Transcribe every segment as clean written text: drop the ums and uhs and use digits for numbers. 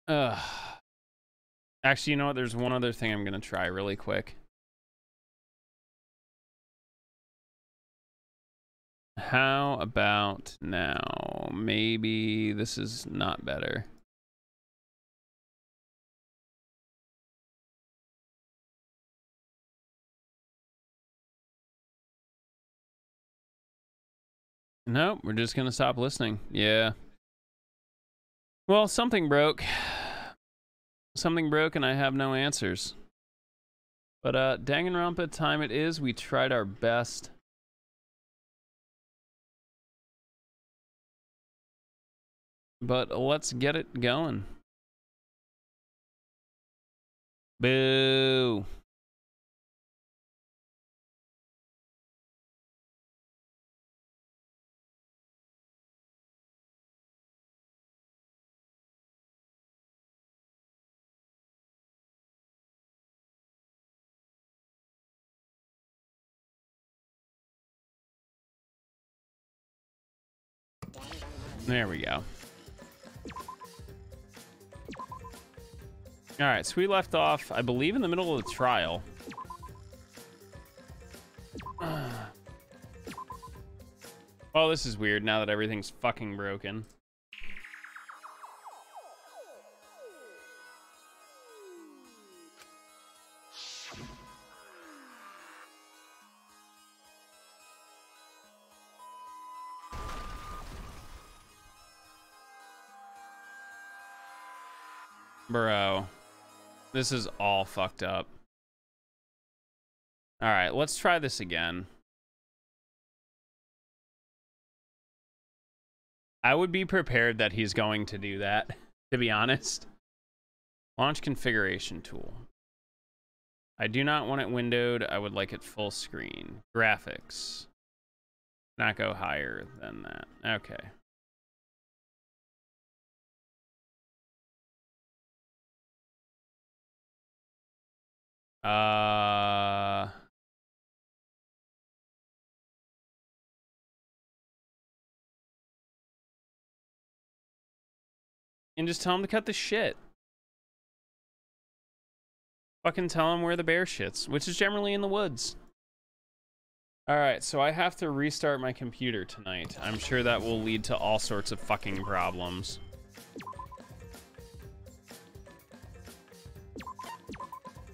Ugh. Actually, you know what? There's one other thing I'm gonna try really quick. How about now? Maybe this is not better. Nope, we're just gonna stop listening. Yeah. Well, something broke. Something broke and I have no answers. But Danganronpa time it is. We tried our best. But let's get it going. Boo. There we go. All right, so we left off, I believe, in the middle of the trial. Oh, this is weird now that everything's fucking broken. Bro, this is all fucked up. All right, let's try this again. I would be prepared that he's going to do that, to be honest. Launch configuration tool. I do not want it windowed. I would like it full screen. Graphics. Not go higher than that. Okay. And just tell him to cut the shit. Fucking tell him where the bear shits, which is generally in the woods. Alright, so I have to restart my computer tonight. I'm sure that will lead to all sorts of fucking problems.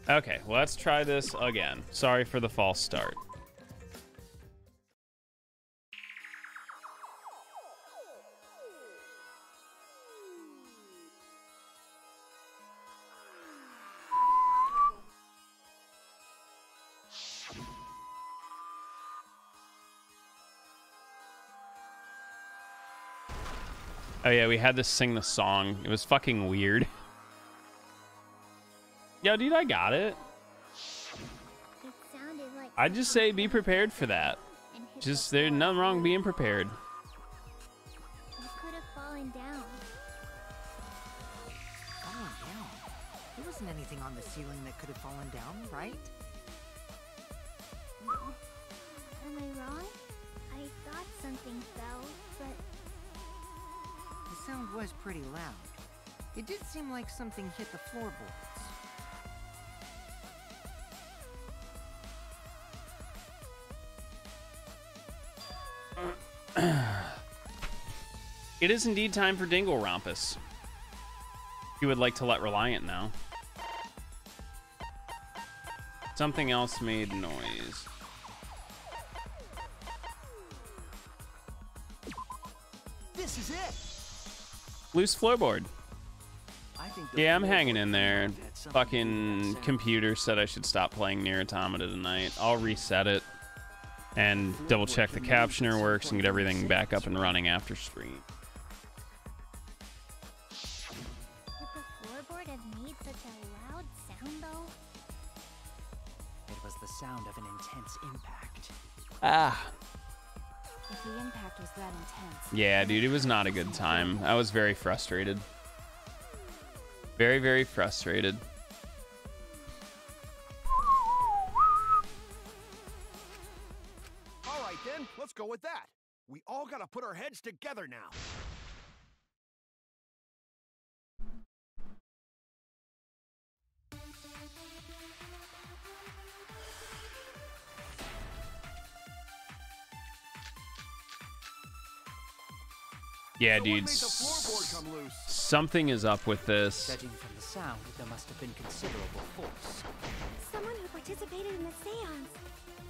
Okay, well, let's try this again. Sorry for the false start. Oh yeah, we had to sing the song. It was fucking weird. Yo, dude, I got it. I'd just say be prepared for that. Just, there's nothing wrong being prepared. You could have fallen down. Fallen down? There wasn't anything on the ceiling that could have fallen down, right? No. Am I wrong? I thought something fell, but... The sound was pretty loud. It did seem like something hit the floorboards. It is indeed time for Danganronpa. You would like to let Reliant know. Something else made noise. This is it. Loose floorboard. I think the Yeah, I'm floorboard hanging in there. had something to do with Fucking that sound. computer said I should stop playing Nier Automata tonight. I'll reset it and double check the captioner works and get everything back up and running after stream. Could the floorboard have made such a loud sound, though? It was the sound of an intense impact. Ah. If the impact was that intense... Yeah, dude, it was not a good time. I was very frustrated. Very, very frustrated. All right, then, let's go with that. We all gotta put our heads together now. Yeah, So what dude. made the floorboard come loose? Something is up with this. Judging from the sound, there must have been considerable force. Someone who participated in the seance.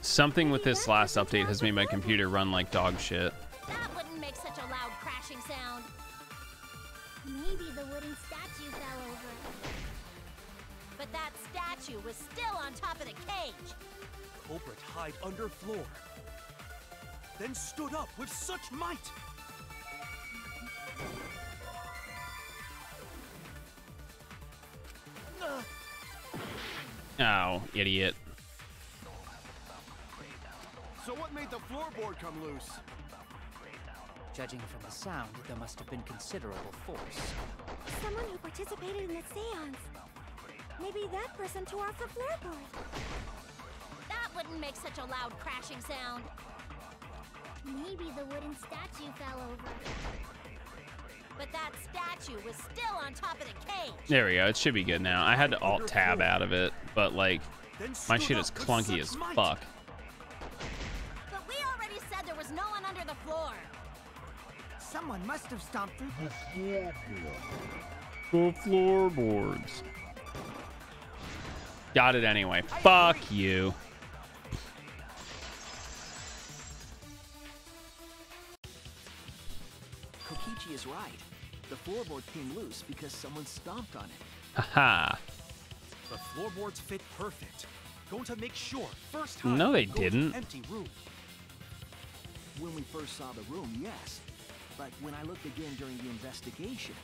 Something with this last update has made my computer run like dog shit. That wouldn't make such a loud crashing sound. Maybe the wooden statue fell over. But that statue was still on top of the cage. Culprit hide under floor. Then stood up with such might. Oh, idiot. So what made the floorboard come loose? Judging from the sound, there must have been considerable force. Someone who participated in the seance. Maybe that person tore off the floorboard. That wouldn't make such a loud crashing sound. Maybe the wooden statue fell over. But that statue was still on top of the cage. There we go. It should be good now. I had to alt tab out of it, but like Then my stood shit up is with clunky such as might. fuck. But we already said there was no one under the floor. Someone must have stomped through. The floorboards. Got it anyway. Fuck you. Kokichi is right. The floorboard came loose because someone stomped on it. Aha. The floorboards fit perfect. Going to make sure first time. No, they we go to didn't. Empty room. When we first saw the room, yes. But when I looked again during the investigation,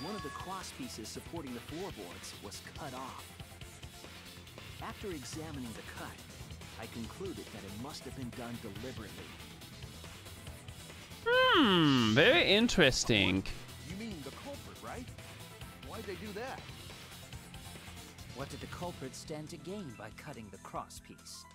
one of the cross pieces supporting the floorboards was cut off. After examining the cut, I concluded that it must have been done deliberately. Very interesting. You mean the culprit, right? Why'd they do that? What did the culprit stand to gain by cutting the cross piece?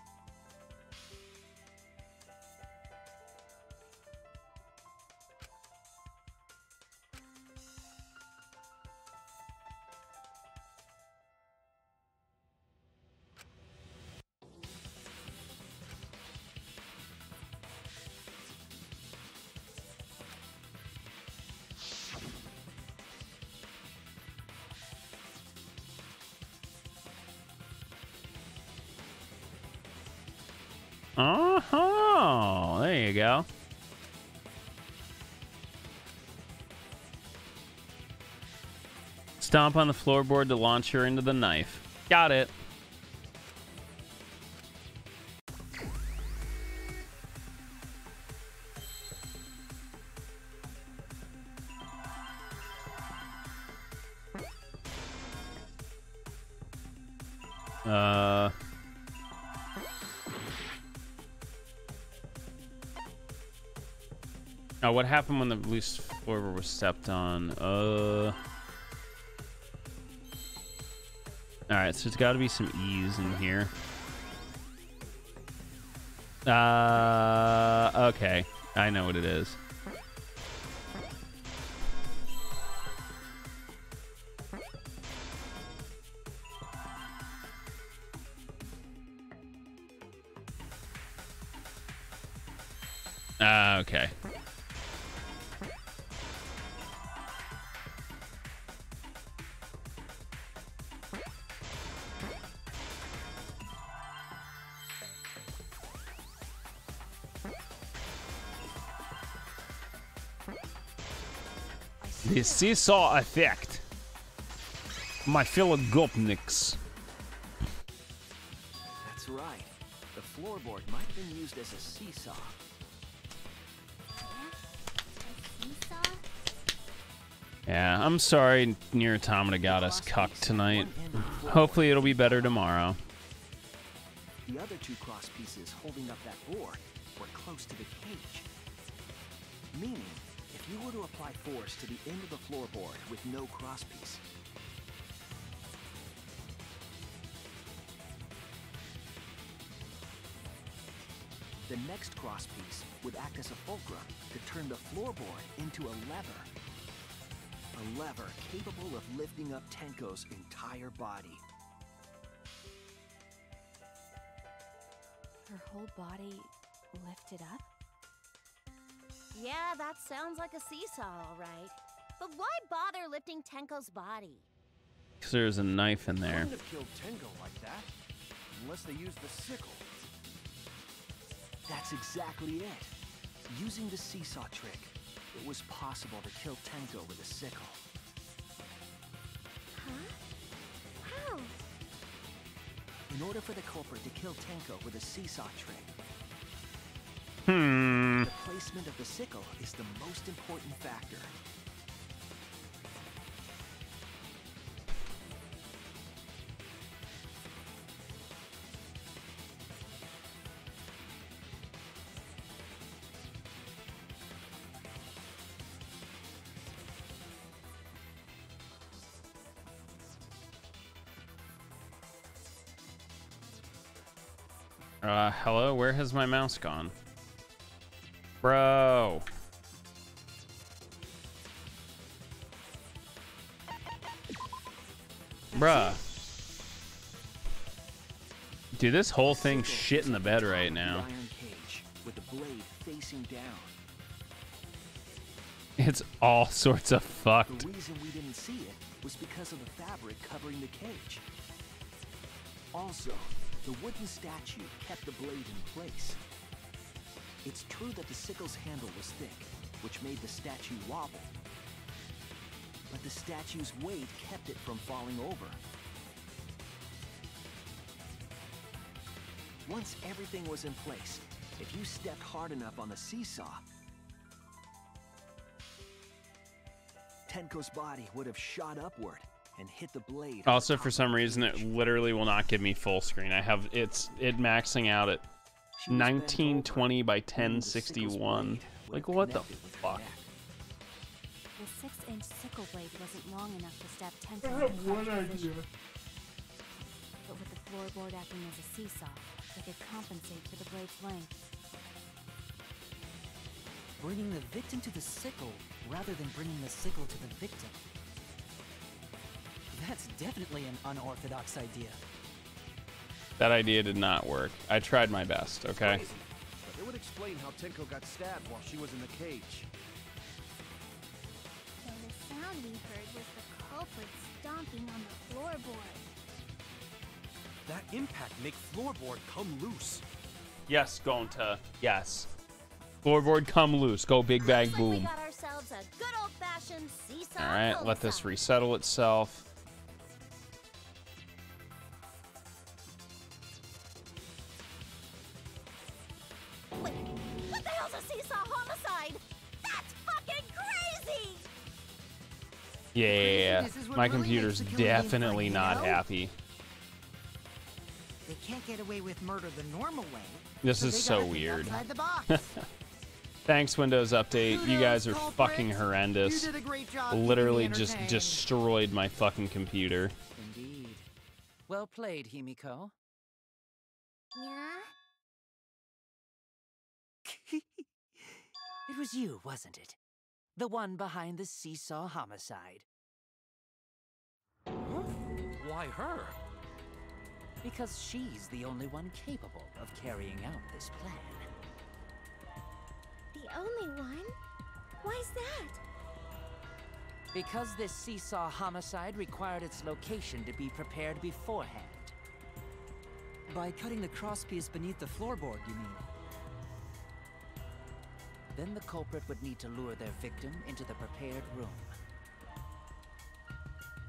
Oh, there you go. Stomp on the floorboard to launch her into the knife. Got it. Oh, what happened when the loose floorboard was stepped on? Alright, so it's got to be some E's in here. Okay. I know what it is. Okay. The seesaw effect. My fellow gopniks. That's right. The floorboard might have been used as a seesaw. Seesaw? Yeah, I'm sorry Nier Automata got us cucked tonight. Hopefully it'll be better tomorrow. The other two cross pieces holding up that board were close to the cage. Meaning, if you were to apply force to the end of the floorboard with no crosspiece, the next crosspiece would act as a fulcrum to turn the floorboard into a lever. A lever capable of lifting up Tenko's entire body. Her whole body lifted up? Yeah, that sounds like a seesaw, all right. But why bother lifting Tenko's body? Because there's a knife in They there. couldn't have killed Tenko like that, unless they used the sickle. That's exactly it. Using the seesaw trick, it was possible to kill Tenko with a sickle. Huh? How? In order for the culprit to kill Tenko with a seesaw trick, the placement of the sickle is the most important factor. Hello? Where has my mouse gone? Bro. Bruh. Dude, this whole thing's shit in the bed right now. Iron cage with the blade facing down. It's all sorts of fucked. The reason we didn't see it was because of the fabric covering the cage. Also, the wooden statue kept the blade in place. It's true that the sickle's handle was thick, which made the statue wobble. But the statue's weight kept it from falling over. Once everything was in place, if you stepped hard enough on the seesaw, Tenko's body would have shot upward and hit the blade. Also, for some reason, it literally will not give me full screen. I have it maxing out at 1920 by 1061. Like, what the fuck? The 6-inch sickle blade wasn't long enough to stab Tenko. I have one idea. But with the floorboard acting as a seesaw, they could compensate for the blade's length. Bringing the victim to the sickle rather than bringing the sickle to the victim. That's definitely an unorthodox idea. That idea did not work. I tried my best, okay? Crazy, but it would explain how Tenko got stabbed while she was in the cage. So the sound we heard was the culprit stomping on the floorboard. That impact make floorboard come loose. Yes, Gonta. Yes. Floorboard come loose. Go big bang Looks like we boom. got ourselves a good old-fashioned seesaw. Alright, let this homicide. resettle itself. Wait, what the hell's a seesaw homicide? That's fucking crazy! Yeah, This is what my really computer's makes the killing game definitely fun, not you know? happy. They can't get away with murder the normal way. This is they so gotta think weird. outside the box. Thanks, Windows Update. You guys are Kudos, fucking culprits. horrendous. You did a great job keeping me Literally just entertained. destroyed my fucking computer. Indeed. Well played, Himiko. Yeah? It was you, wasn't it? The one behind the seesaw homicide. Why her? Because she's the only one capable of carrying out this plan. The only one? Why's that? Because this seesaw homicide required its location to be prepared beforehand. By cutting the crosspiece beneath the floorboard, you mean? Then the culprit would need to lure their victim into the prepared room.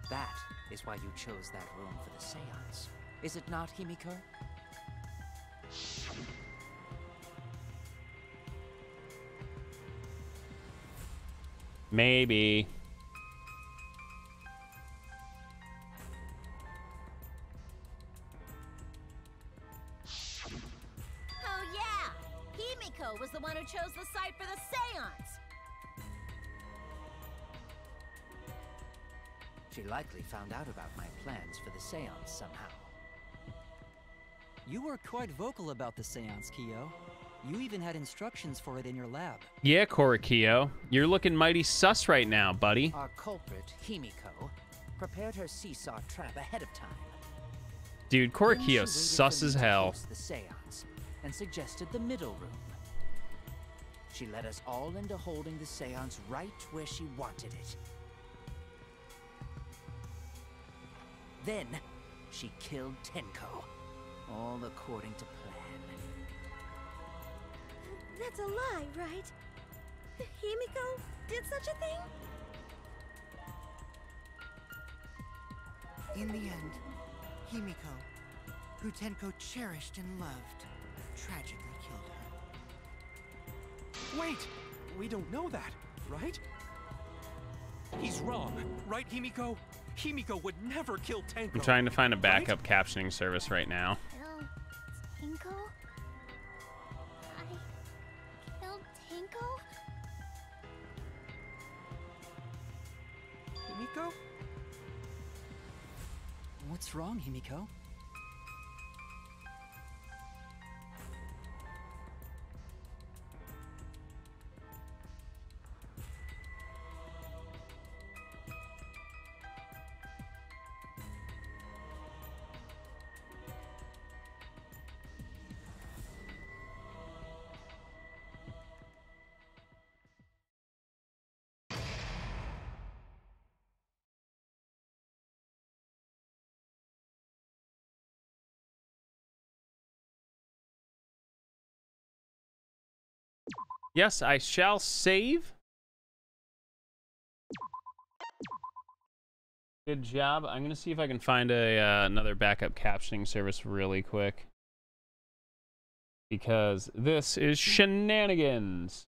That is why you chose that room for the seance. Is it not, Himiko? Maybe. Oh yeah! Himiko was the one who chose the site for the seance! She likely found out about my plans for the seance somehow. You were quite vocal about the seance, Kyo. You even had instructions for it in your lab. Yeah, Korikio. You're looking mighty sus right now, buddy. Our culprit, Himiko, prepared her seesaw trap ahead of time. Dude, Then she Korikio waited sus for me as to hell. host the seance and suggested the middle room. She led us all into holding the seance right where she wanted it. Then, she killed Tenko. All according to plan. That's a lie, right? Himiko did such a thing? In the end, Himiko, who Tenko cherished and loved, tragically killed her. Wait! We don't know that, right? He's wrong, right, Himiko? Himiko would never kill Tenko. I'm trying to find a backup captioning service right now. Kill Tinko? I killed Tinko? Himiko? What's wrong, Himiko? Yes, I shall save. Good job. I'm gonna see if I can find a another backup captioning service really quick, because this is shenanigans.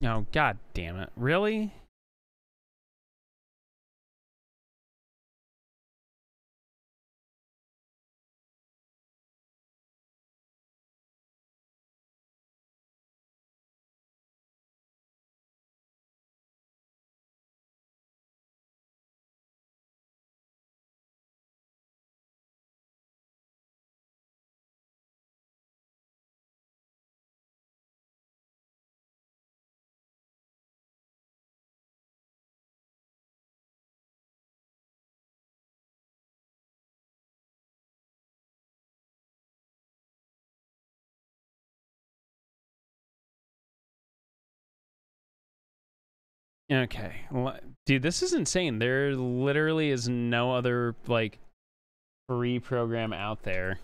Oh, god damn it. Really? Okay. Dude, this is insane. There literally is no other, like, free program out there.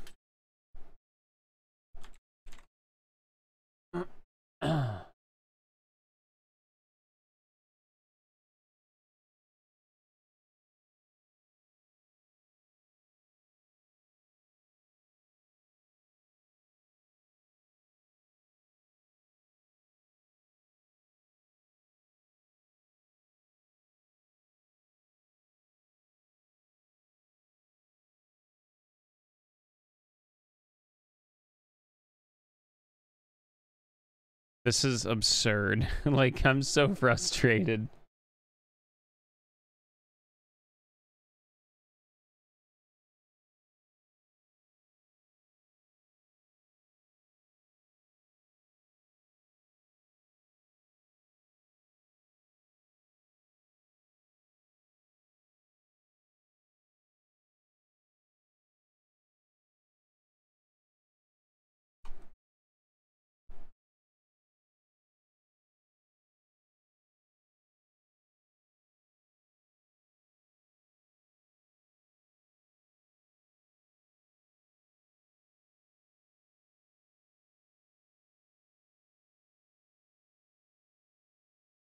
This is absurd. Like, I'm so frustrated.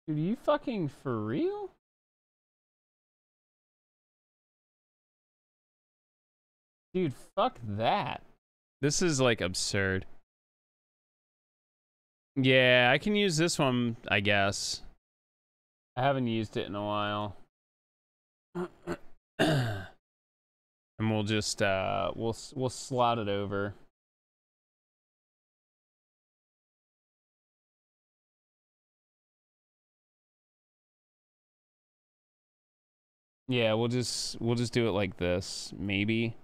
Dude, you fucking for real? Dude, fuck that. This is, like, absurd. Yeah, I can use this one, I guess. I haven't used it in a while. And we'll just, we'll slot it over. Yeah, we'll just do it like this, maybe.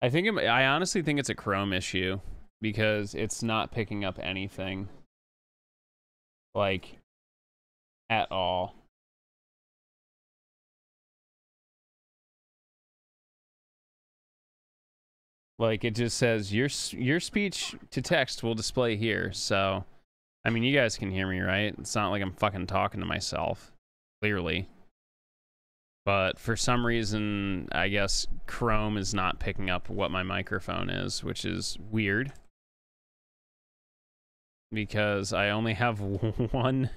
I honestly think it's a Chrome issue because it's not picking up anything like at all. Like it just says your speech to text will display here. So, I mean, you guys can hear me, right? It's not like I'm fucking talking to myself, clearly. But for some reason, I guess Chrome is not picking up what my microphone is, which is weird. Because I only have one.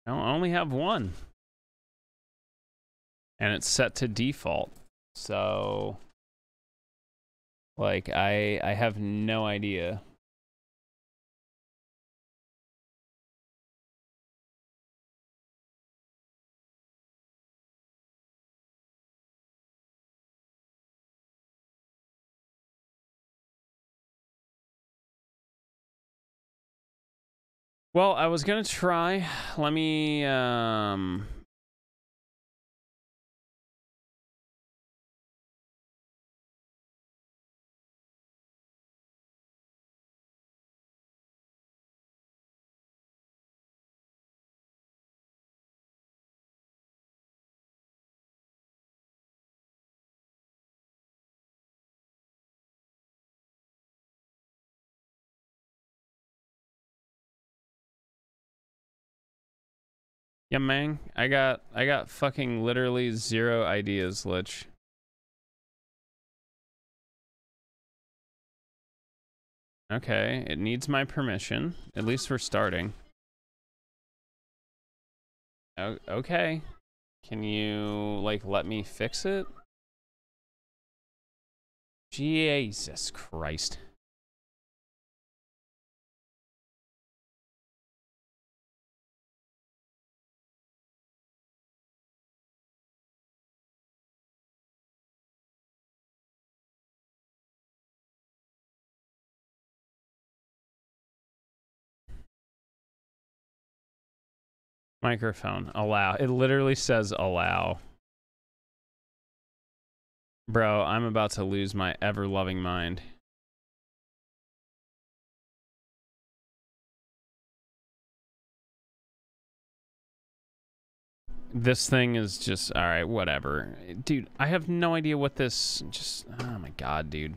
I only have one. And it's set to default. So, like, I have no idea. Well, I was gonna try. Let me yeah, man. I got fucking literally 0 ideas, Lich. Okay, it needs my permission. At least we're starting. Okay. Can you, like, let me fix it? Jesus Christ. Microphone. Allow. It literally says allow. Bro, I'm about to lose my ever-loving mind. This thing is just... Alright, whatever. Dude, I have no idea what this... Just... Oh my god, dude.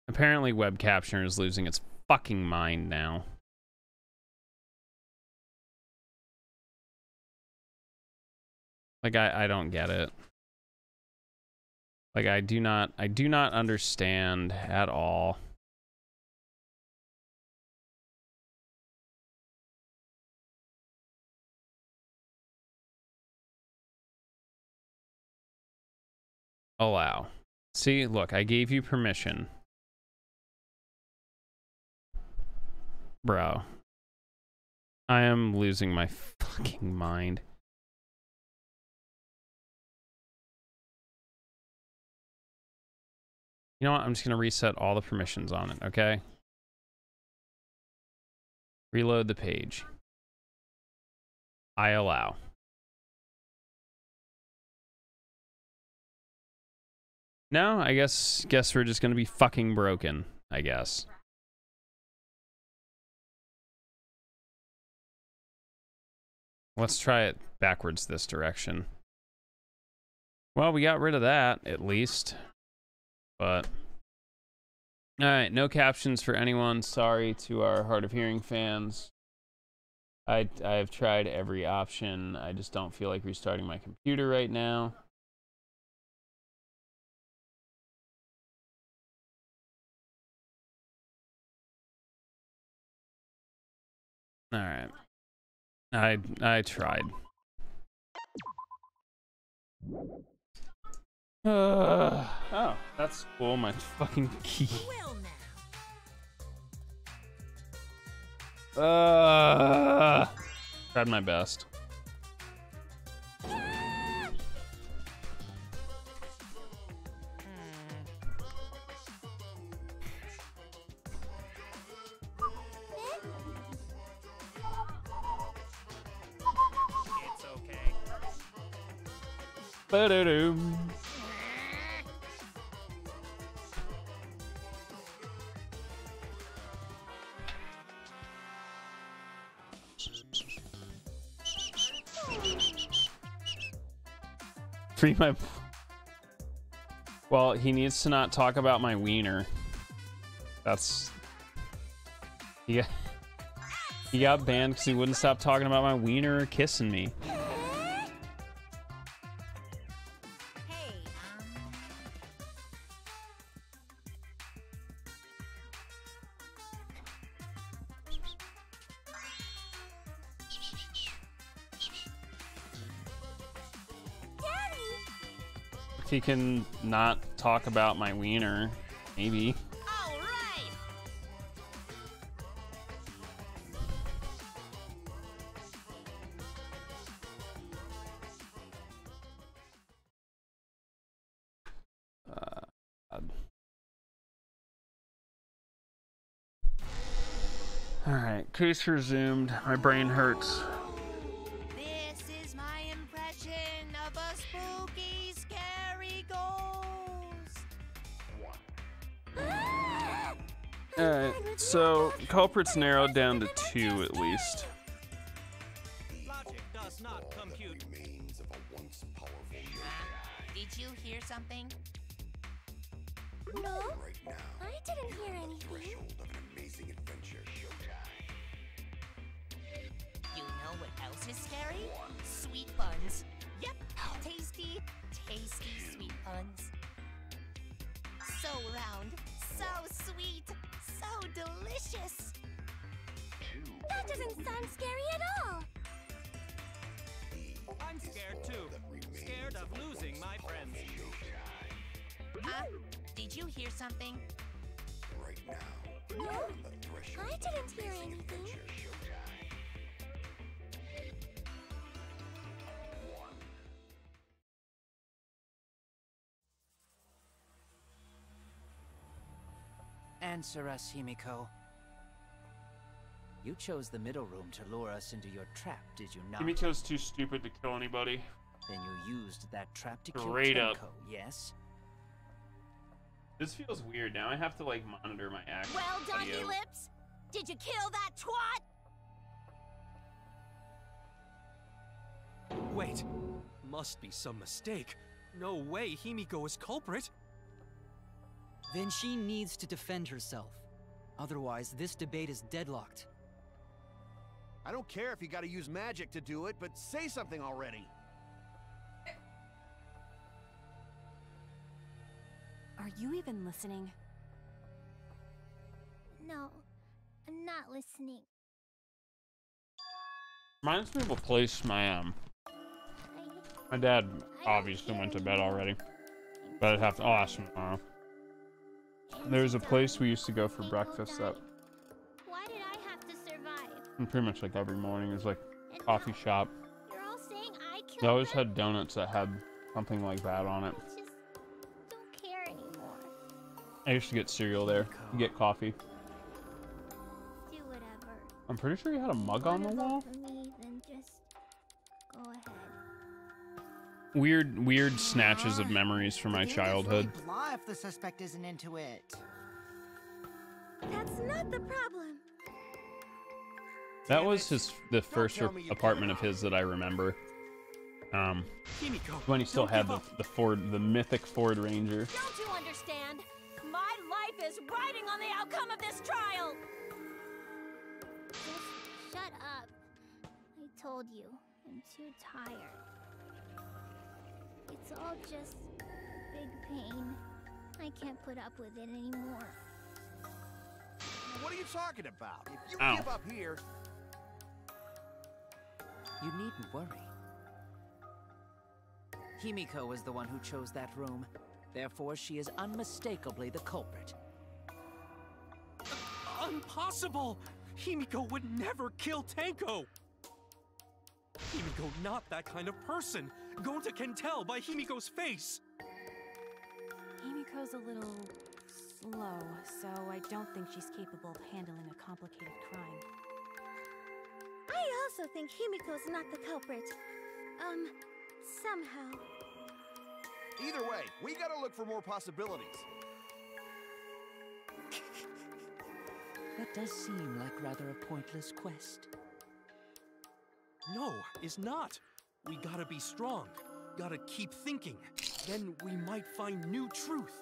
Apparently web captioner is losing its fucking mind now. Like, I don't get it. Like, I do not understand at all. Allow. See, look, I gave you permission. Bro. I am losing my fucking mind. You know what? I'm just going to reset all the permissions on it, okay? Reload the page. I allow. No, I guess we're just going to be fucking broken, I guess. Let's try it backwards this direction. Well, we got rid of that, at least. But, alright, no captions for anyone. Sorry to our hard of hearing fans. I've tried every option. I just don't feel like restarting my computer right now. Alright. I tried. Oh, that's cool. My fucking key. Tried my best. Ba-da-doo. Free my... Well, he needs to not talk about my wiener. That's... He got banned because he wouldn't stop talking about my wiener or kissing me. If he can not talk about my wiener, maybe. All right. All right, case resumed. My brain hurts. This is my impression of a spooky, scary ghost. Alright, so culprits narrowed down to 2 at least. Logic does not compute. Did you hear something? No, I didn't hear anything. You know what else is scary? Sweet buns. Yep, tasty, tasty sweet buns. So round, so sweet, so delicious. That doesn't sound scary at all. I'm scared too. Scared of losing my friends. Did you hear something? No, I didn't hear anything. Answer us, Himiko. You chose the middle room to lure us into your trap, did you not? Himiko's too stupid to kill anybody. Then you used that trap to kill Straight up. Tenko, yes? This feels weird. Now I have to like monitor my action. Well, donkey audio. lips, did you kill that twat? Wait, must be some mistake. No way Himiko is culprit. Then she needs to defend herself. Otherwise, this debate is deadlocked. I don't care if you gotta use magic to do it, but say something already. Are you even listening? No, I'm not listening. Reminds me of a place my dad obviously went to bed already, but I'd have to ask him tomorrow. There's a place we used to go for breakfast that Why did I have to survive? pretty much like every morning. It was like a coffee shop. You're all saying I killed They always them? had donuts that had something like that on it. I just don't care anymore. I used to get cereal there. You get coffee. Do whatever. I'm pretty sure you had a mug on the Wanna wall. vote for me, then just go ahead. Weird snatches of memories from my The game is childhood. really blah if the suspect isn't into it. That's not the problem. That was the first tell me you apartment can't. of his that I remember. Himiko, When he still don't had give the mythic Ford Ranger. Don't you understand? My life is riding on the outcome of this trial. Just shut up. I told you, I'm too tired. It's all just big pain. I can't put up with it anymore. What are you talking about? If you Ow. give up here, You needn't worry. Himiko was the one who chose that room. Therefore, she is unmistakably the culprit. Impossible! Himiko would never kill Tenko! Himiko not that kind of person. Gonta can tell by Himiko's face. Himiko's a little slow, so I don't think she's capable of handling a complicated crime. I also think Himiko's not the culprit. Somehow. either way, we gotta look for more possibilities. That does seem like rather a pointless quest. No, it's not. We gotta be strong. gotta keep thinking. Then we might find new truth.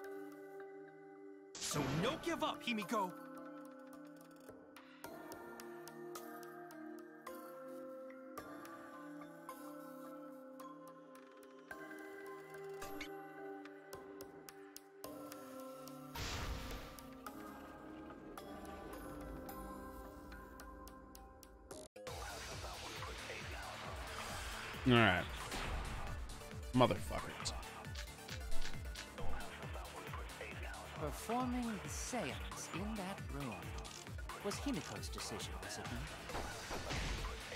So no give up, Himiko! All right, motherfuckers. Performing the seance in that room was Himiko's decision, was it not?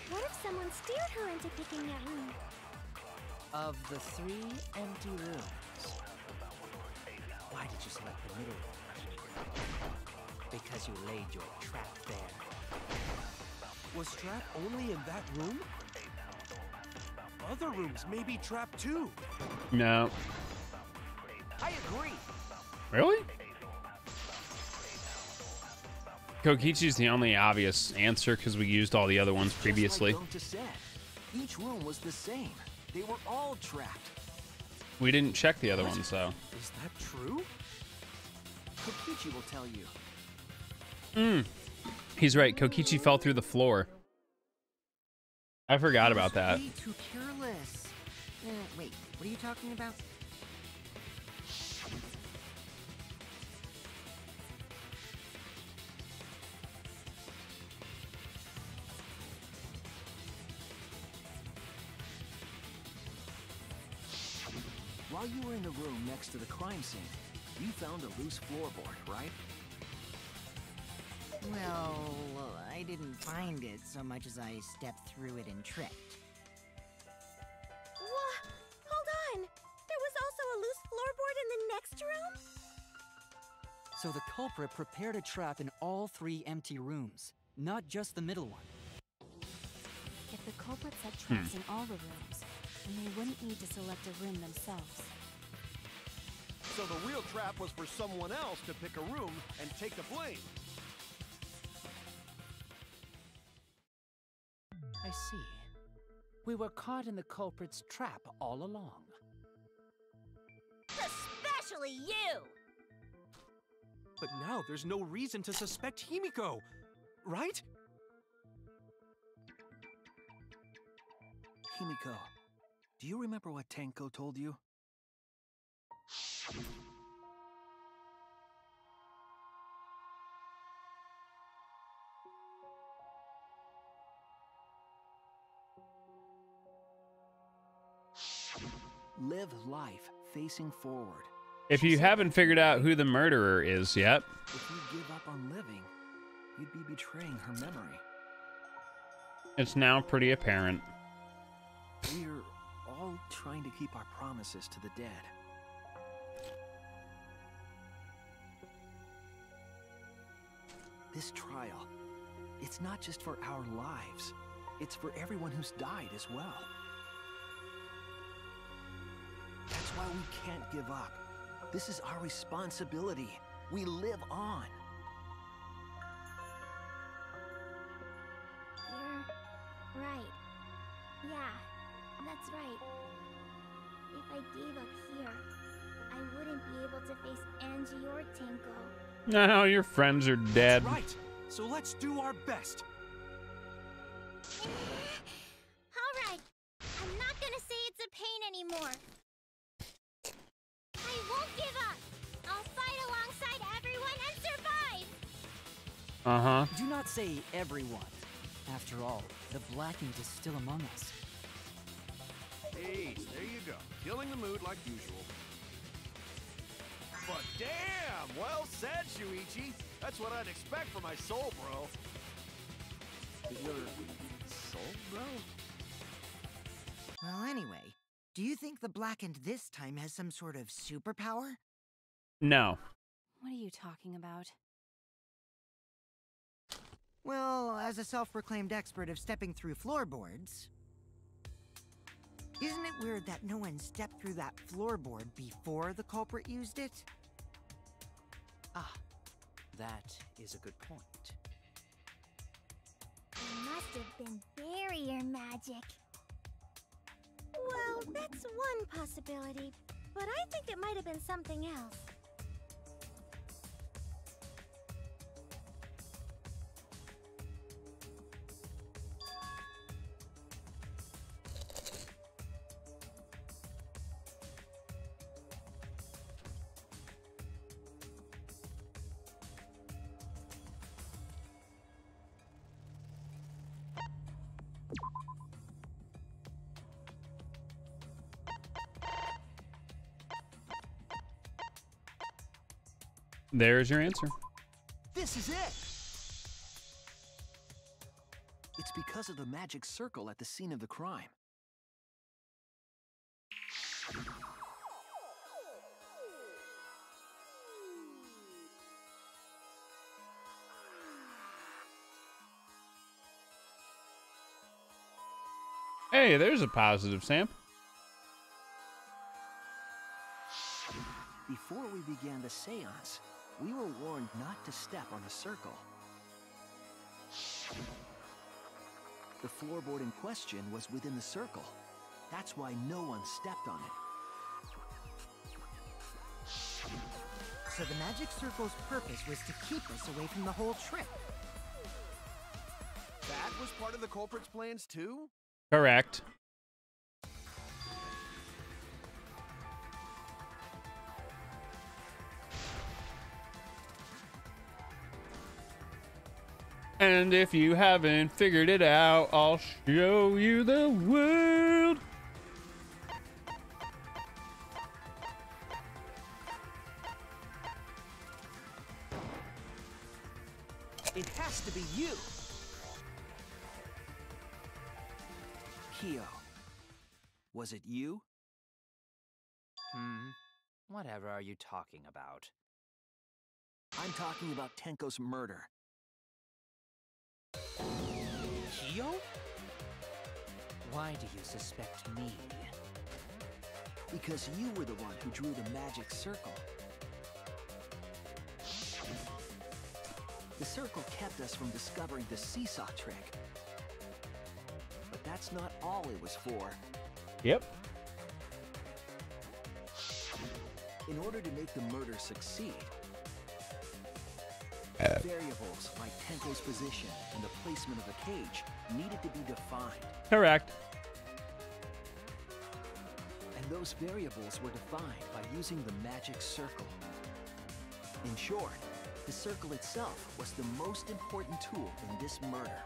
What if someone steered her into picking that room? Of the 3 empty rooms, why did you select the middle one? Because you laid your trap there. Was trap only in that room? Other rooms may be trapped too. No. I agree. Really? Kokichi's the only obvious answer because we used all the other ones previously. Just like Gonta said, each room was the same. They were all trapped. We didn't check the other ones though. Is that true? Kokichi will tell you. He's right. Kokichi fell through the floor. I forgot about that. Way too careless. Wait, what are you talking about? While you were in the room next to the crime scene, you found a loose floorboard, right? Well, I didn't find it so much as I stepped through it and tripped. What? Hold on! There was also a loose floorboard in the next room? So the culprit prepared a trap in all 3 empty rooms, not just the middle one. If the culprit set traps in all the rooms, then they wouldn't need to select a room themselves. So the real trap was for someone else to pick a room and take the blame. I see. We were caught in the culprit's trap all along. Especially you! But now there's no reason to suspect Himiko, right? Himiko, do you remember what Tenko told you? Live life facing forward. If you haven't figured out who the murderer is yet, If you give up on living, you'd be betraying her memory. it's now pretty apparent. We're all trying to keep our promises to the dead. This trial, it's not just for our lives. It's for everyone who's died as well. That's why we can't give up. This is our responsibility. We live on. You're right. Yeah, that's right. If I gave up here, I wouldn't be able to face Angie or Tenko. Now your friends are dead. Right. So let's do our best. Alright, I'm not gonna say it's a pain anymore. I won't give up. I'll fight alongside everyone and survive. Uh-huh. Do not say everyone. After all, the Black Ink is still among us. Hey, there you go. Killing the mood like usual. But damn, well said, Shuichi. That's what I'd expect from my soul, bro. Your soul, bro? Well, anyway, do you think the Blackened this time has some sort of superpower? No. What are you talking about? Well, as a self-proclaimed expert of stepping through floorboards, isn't it weird that no one stepped through that floorboard before the culprit used it? Ah, that is a good point. It must have been barrier magic. What? Well, that's one possibility, but I think it might have been something else. There's your answer. This is it! It's because of the magic circle at the scene of the crime. Hey, there's a positive, Sam. Before we began the seance, we were warned not to step on the circle. The floorboard in question was within the circle. That's why no one stepped on it. So the magic circle's purpose was to keep us away from the whole trick. That was part of the culprit's plans too? Correct. And if you haven't figured it out, I'll show you the world. It has to be you! Kyo, was it you? Whatever are you talking about? I'm talking about Tenko's murder. Kyo? Why do you suspect me? Because you were the one who drew the magic circle. The circle kept us from discovering the seesaw trick. But that's not all it was for. Yep. In order to make the murder succeed, variables like Tenko's position and the placement of the cage needed to be defined. Correct. And those variables were defined by using the magic circle. In short, the circle itself was the most important tool in this murder.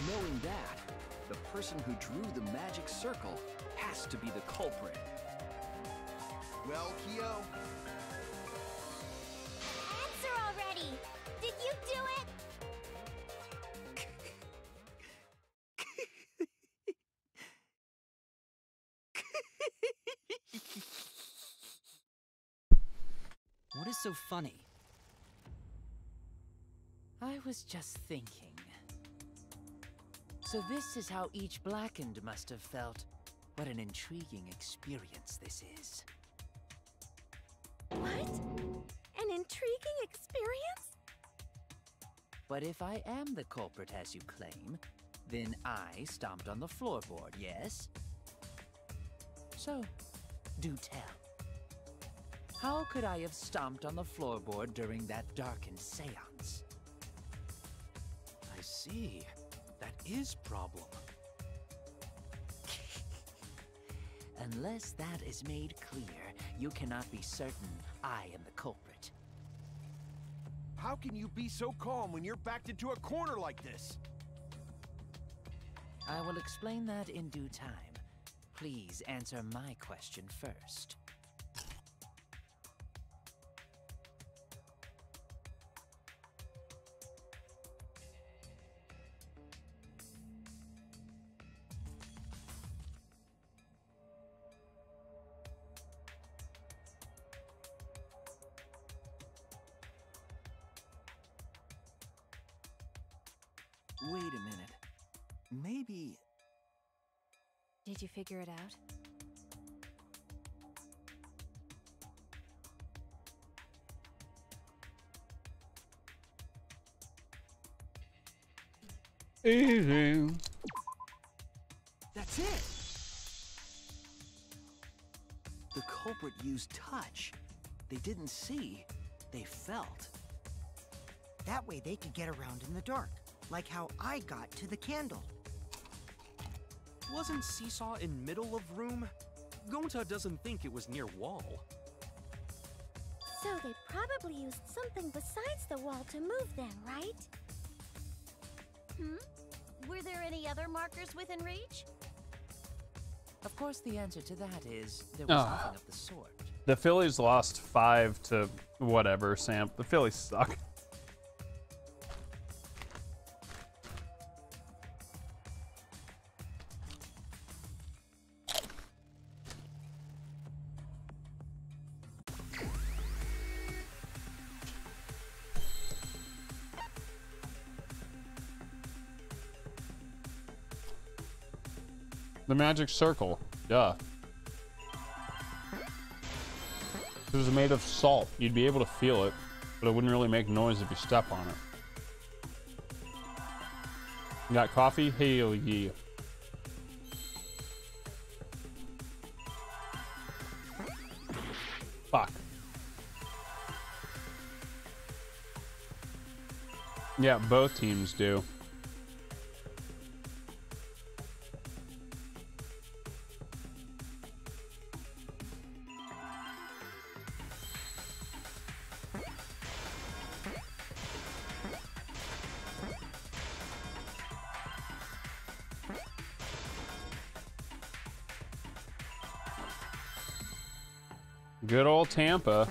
Knowing that, the person who drew the magic circle has to be the culprit. Well, Kyo, Answer already! Did you do it? What is so funny? I was just thinking. So this is how each Blackened must have felt. What an intriguing experience this is. What? An intriguing experience? But if I am the culprit as you claim, then I stomped on the floorboard, yes? So, do tell. How could I have stomped on the floorboard during that darkened seance? I see. That is problem. Unless that is made clear, you cannot be certain I am the culprit. how can you be so calm when you're backed into a corner like this? I will explain that in due time. Please answer my question first. Wait a minute. Maybe... Did you figure it out? Easy. That's it! The culprit used touch. They didn't see, they felt. That way they could get around in the dark, like how I got to the candle. Wasn't Seesaw in middle of room? Gonta doesn't think it was near wall. So they probably used something besides the wall to move them, right? Were there any other markers within reach? Of course, the answer to that is there was nothing of the sort. The Phillies lost 5 to whatever, Sam. The Phillies suck. The magic circle. Duh. It was made of salt. You'd be able to feel it, but it wouldn't really make noise if you step on it. You got coffee? Hell yeah. Fuck. Yeah, both teams do. Good old Tampa.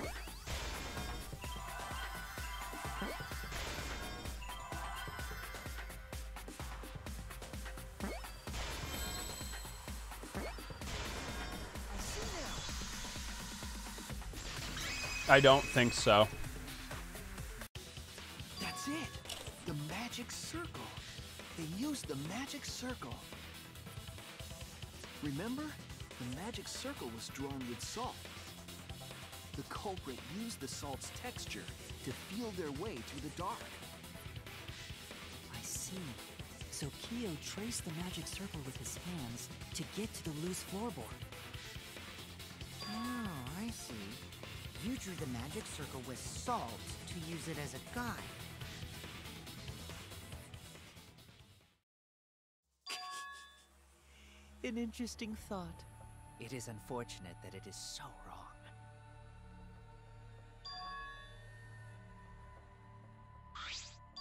I don't think so. That's it. The magic circle. They used the magic circle. Remember? The magic circle was drawn with salt. The culprit used the salt's texture to feel their way through the dark. I see. So Kyo traced the magic circle with his hands to get to the loose floorboard. Oh, I see. You drew the magic circle with salt to use it as a guide. An interesting thought. It is unfortunate that it is so wrong.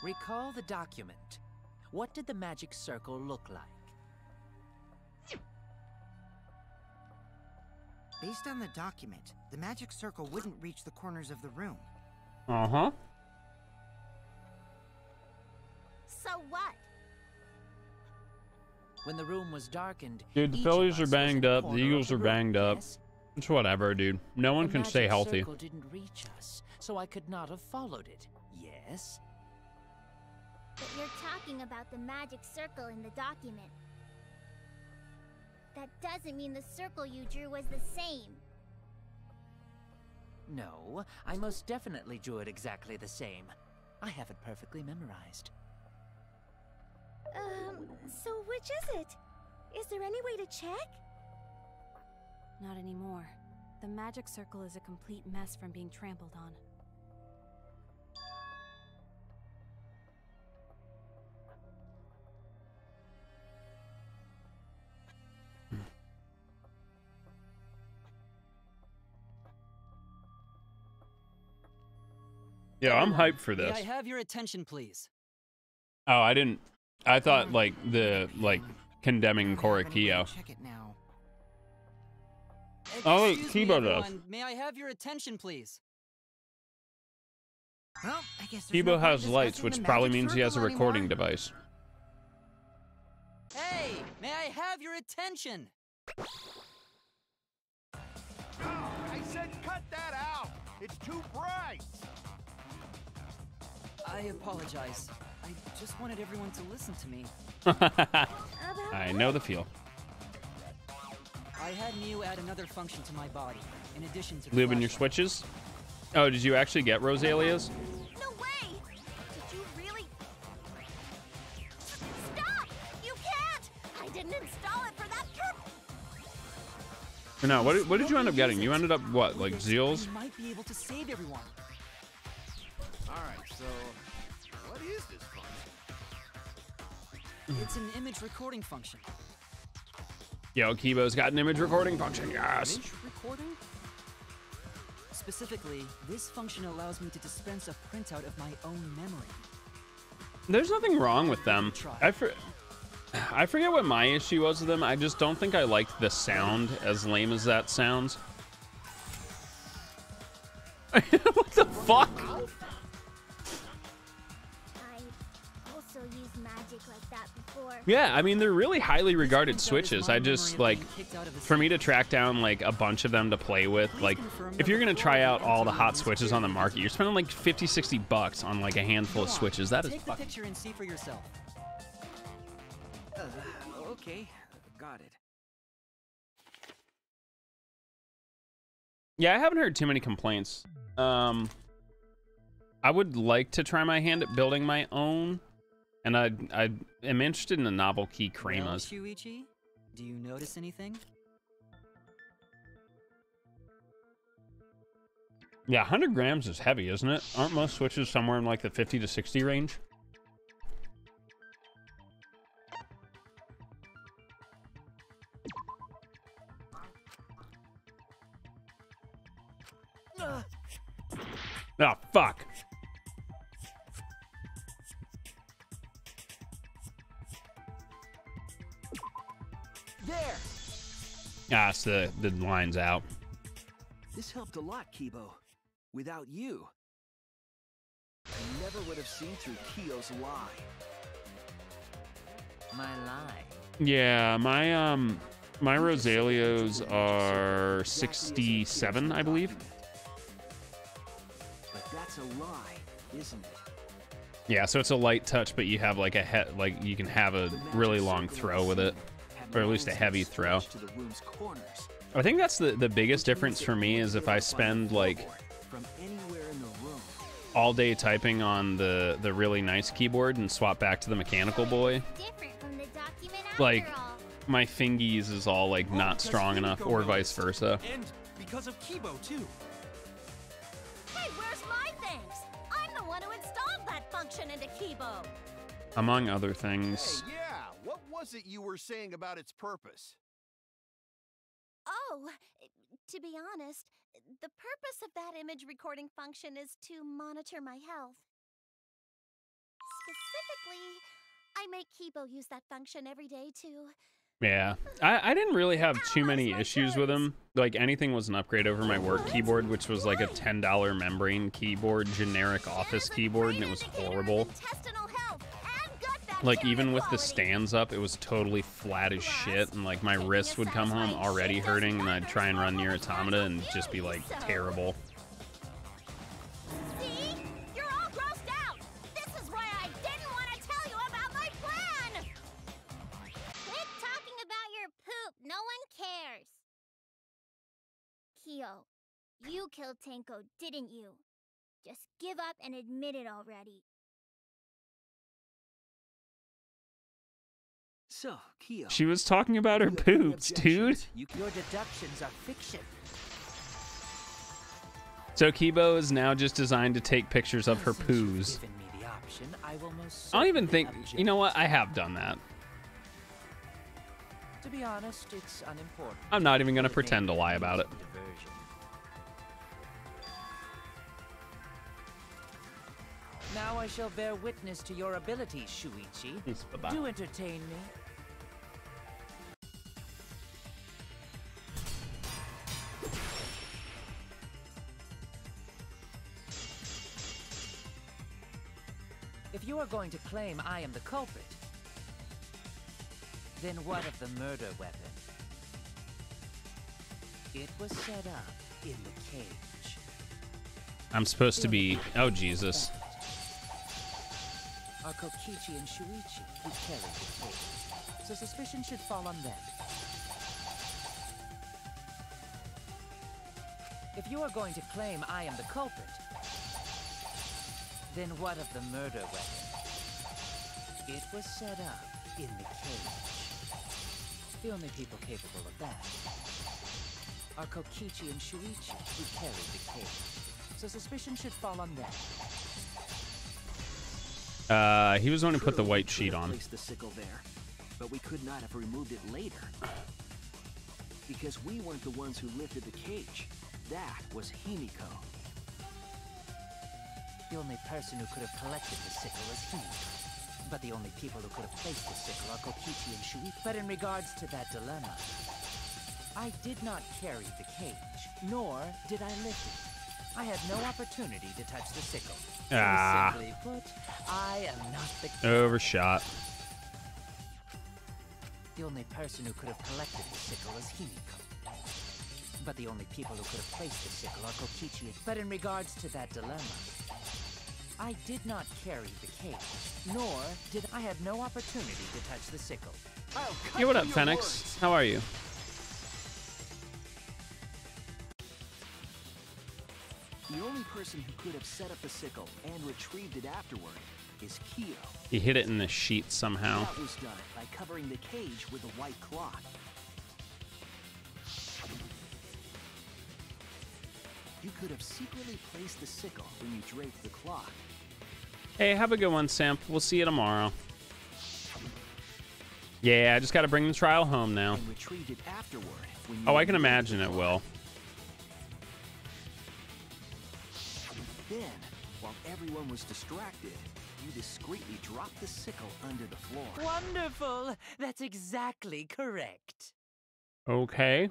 Recall the document. What did the magic circle look like? Based on the document, the magic circle wouldn't reach the corners of the room. Uh-huh. So what? When the room was darkened, Dude, the each Phillies of are us was banged in a up. The corner of Eagles the are room, banged up. yes? It's whatever, dude. No one The can stay magic healthy. circle didn't reach us, so I could not have followed it. Yes? But you're talking about the magic circle in the document. That doesn't mean the circle you drew was the same. No, I most definitely drew it exactly the same. I have it perfectly memorized. So which is it? Is there any way to check? Not anymore. The magic circle is a complete mess from being trampled on. Yeah, I'm hyped for May this. I have your attention, please? Oh, I didn't. I thought like condemning Korikio. Check it now. Oh, wait, Excuse me, Kibo does. everyone. May I have your attention, please? Well, I guess there's Kibo no point has discussing lights, the which magic probably means he has a circle recording anymore. device. Hey, may I have your attention? I said cut that out! It's too bright! I apologize. I just wanted everyone to listen to me. I know the feel. I had Miu add another function to my body, in addition to the Lubing your flashlight. switches? Oh, did you actually get Rosalia's? No way! Did you really? Stop! You can't! I didn't install it for that Or no, what did you end up getting? You ended up what, like Zeals? You might be able to save everyone. Alright, so what is this function? It's an image recording function. Yo, Kibo's got an image recording function, yes. Image recording? Specifically, this function allows me to dispense a printout of my own memory. There's nothing wrong with them. I forget what my issue was with them. I just don't think I liked the sound, as lame as that sounds. What the fuck? I also used magic like that before. Yeah, I mean, they're really highly regarded switches. I just, like, for me to track down, like, a bunch of them to play with, like, if you're going to try out all the hot switches on the market, you're spending, like, 50, 60 bucks on, like, a handful of switches. That is Take the picture and see for yourself. Okay, got it. Yeah, I haven't heard too many complaints. I would like to try my hand at building my own, and I am interested in the novel key cremas. Well, Shuichi, do you notice anything? Yeah, 100 grams is heavy, isn't it? Aren't most switches somewhere in like the 50 to 60 range? Oh, fuck. There! Ah, so the line's out. This helped a lot, Kibo. Without you, I never would have seen through Kyo's lie. My lie. Yeah, my Rosalios are 67, I believe. But that's a lie, isn't it? Yeah, so it's a light touch, but you have like you can have a really long throw with it, or at least a heavy throw. I think that's the biggest difference for me is if I spend like all day typing on the really nice keyboard and swap back to the mechanical boy. Like my fingies is all like not strong enough, or vice versa. And because of Kibo too. Hey, where's my things? I'm the one who installed that function into Kibo. Among other things. Hey, yeah, what was it you were saying about its purpose? Oh, to be honest, the purpose of that image recording function is to monitor my health. Specifically, I make Kibo use that function every day to... Yeah, I didn't really have too many issues with him. Like anything was an upgrade over my work keyboard, which was like a $10 membrane keyboard, generic office keyboard, and it was horrible. Like even with the stands up, it was totally flat as shit, and like my wrists would come home already hurting, and I'd try and run near Automata and just be like terrible. See? You're all grossed out! This is why I didn't want to tell you about my plan! Quit talking about your poop, no one cares! Kyo, you killed Tenko, didn't you? Just give up and admit it already. So, Kyo. She was talking about her poops, dude. Your deductions are fiction. So Kibo is now just designed to take pictures of her poos. Given me the option, I will most I don't even think, certainly you know what? I have done that. To be honest, it's unimportant. I'm not even gonna pretend to lie about it. Diversion. Now I shall bear witness to your abilities, Shuichi. Peace, bye-bye. Do entertain me. If you are going to claim I am the culprit, then what of the murder weapon? It was set up in the cage. I'm supposed to be, oh Jesus. Are Kokichi and Shuichi who carried the cage, so suspicion should fall on them. If you are going to claim I am the culprit, then what of the murder weapon? It was set up in the cage. The only people capable of that are Kokichi and Shuichi, who carried the cage. So suspicion should fall on them. He was the one who put the white We sheet could have on. placed the sickle there, but we could not have removed it later. Because we weren't the ones who lifted the cage. That was Himiko. The only person who could have collected the sickle was Himiko. But the only people who could have placed the sickle are Kokichi and Shuichi. But in regards to that dilemma, I did not carry the cage, nor did I lift it. I had no opportunity to touch the sickle. Ah. Simply put, I am not the king. Overshot. The only person who could have collected the sickle was Himiko. But the only people who could have placed the sickle are Kokichi. But in regards to that dilemma, I did not carry the cage, nor did I have no opportunity to touch the sickle. Hey, what up, Phoenix? How are you? The only person who could have set up the sickle and retrieved it afterward is Kyo. He hid it in the sheet somehow. That was done by covering the cage with a white cloth. You could have secretly placed the sickle when you draped the cloth. Hey, have a good one, Samp. We'll see you tomorrow. Yeah, I just got to bring the trial home now. And retrieved it afterward when you Oh, I can imagine it will. Then, while everyone was distracted, you discreetly dropped the sickle under the floor. Wonderful! That's exactly correct. Okay.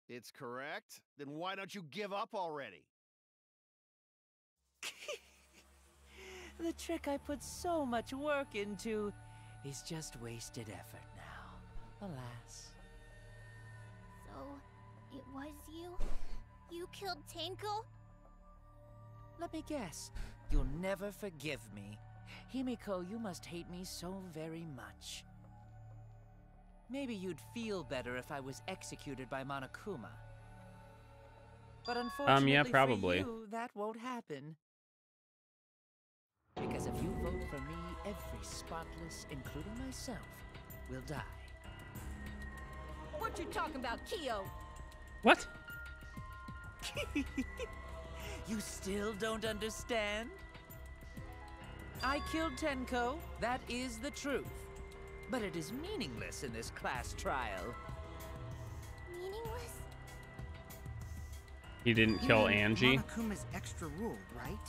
It's correct. Then why don't you give up already? The trick I put so much work into is just wasted effort now. Alas. So, it was you? You killed Tenko? Let me guess. You'll never forgive me. Himiko, you must hate me so very much. Maybe you'd feel better if I was executed by Monokuma. But unfortunately yeah, probably. for you, that won't happen. Because if you vote for me, every spotless, including myself, will die. What you talking about, Kyo? What? You still don't understand? I killed Tenko, that is the truth. But it is meaningless in this class trial. Meaningless? He didn't kill You mean Angie? Monokuma's extra rule, right?